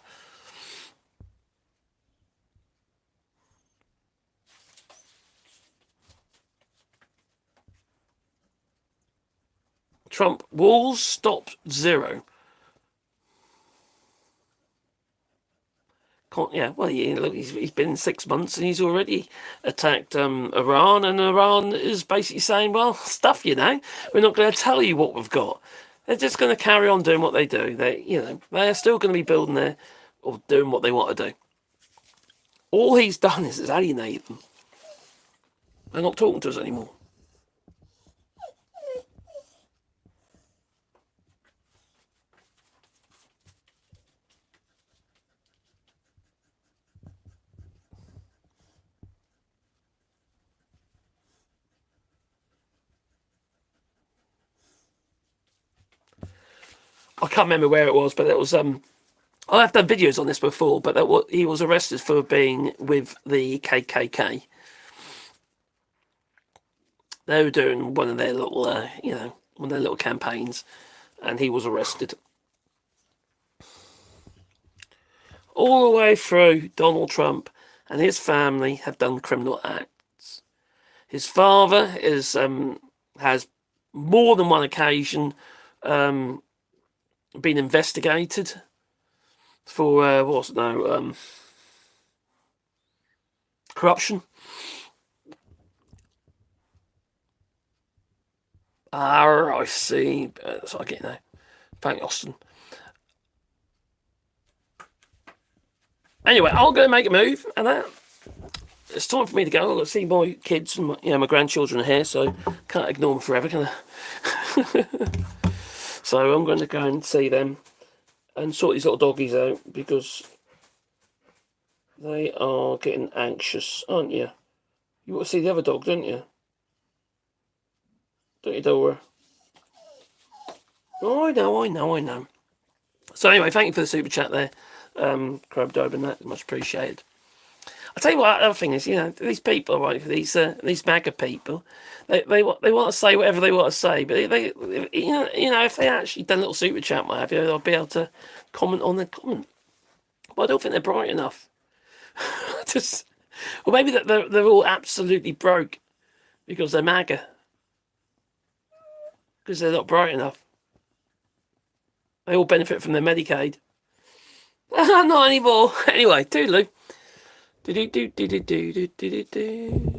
Trump walls stop zero. Well, look, he's been 6 months and he's already attacked Iran, and Iran is basically saying, well, stuff, we're not going to tell you what we've got. They're just going to carry on doing what they do. They're still going to be building there or doing what they want to do. All he's done is alienate them. They're not talking to us anymore. I can't remember where it was, but it was I've done videos on this before, but he was arrested for being with the KKK. They were doing one of their little, one of their little campaigns, and he was arrested. All the way through, Donald Trump and his family have done criminal acts. His father has more than one occasion been investigated for corruption. I see. That's what I get now. Thank Austin. Anyway, I'm going to make a move, and it's time for me to go. I've got to see my kids and my grandchildren are here, so can't ignore them forever, can I? So I'm going to go and see them and sort these little doggies out because they are getting anxious, aren't you? You want to see the other dog, don't you? Don't you, Dora? Oh, I know. So anyway, thank you for the super chat there, Crab Dobin. That is much appreciated. I'll tell you what, the other thing is, these people, right, these MAGA people, they want to say whatever they want to say, but they if they actually done a little super chat, what have you, they'll be able to comment on their comment. But I don't think they're bright enough. Or maybe that they're all absolutely broke because they're MAGA. Because they're not bright enough. They all benefit from their Medicaid. Not anymore. Anyway, toodaloo. Do do do do do do do do do.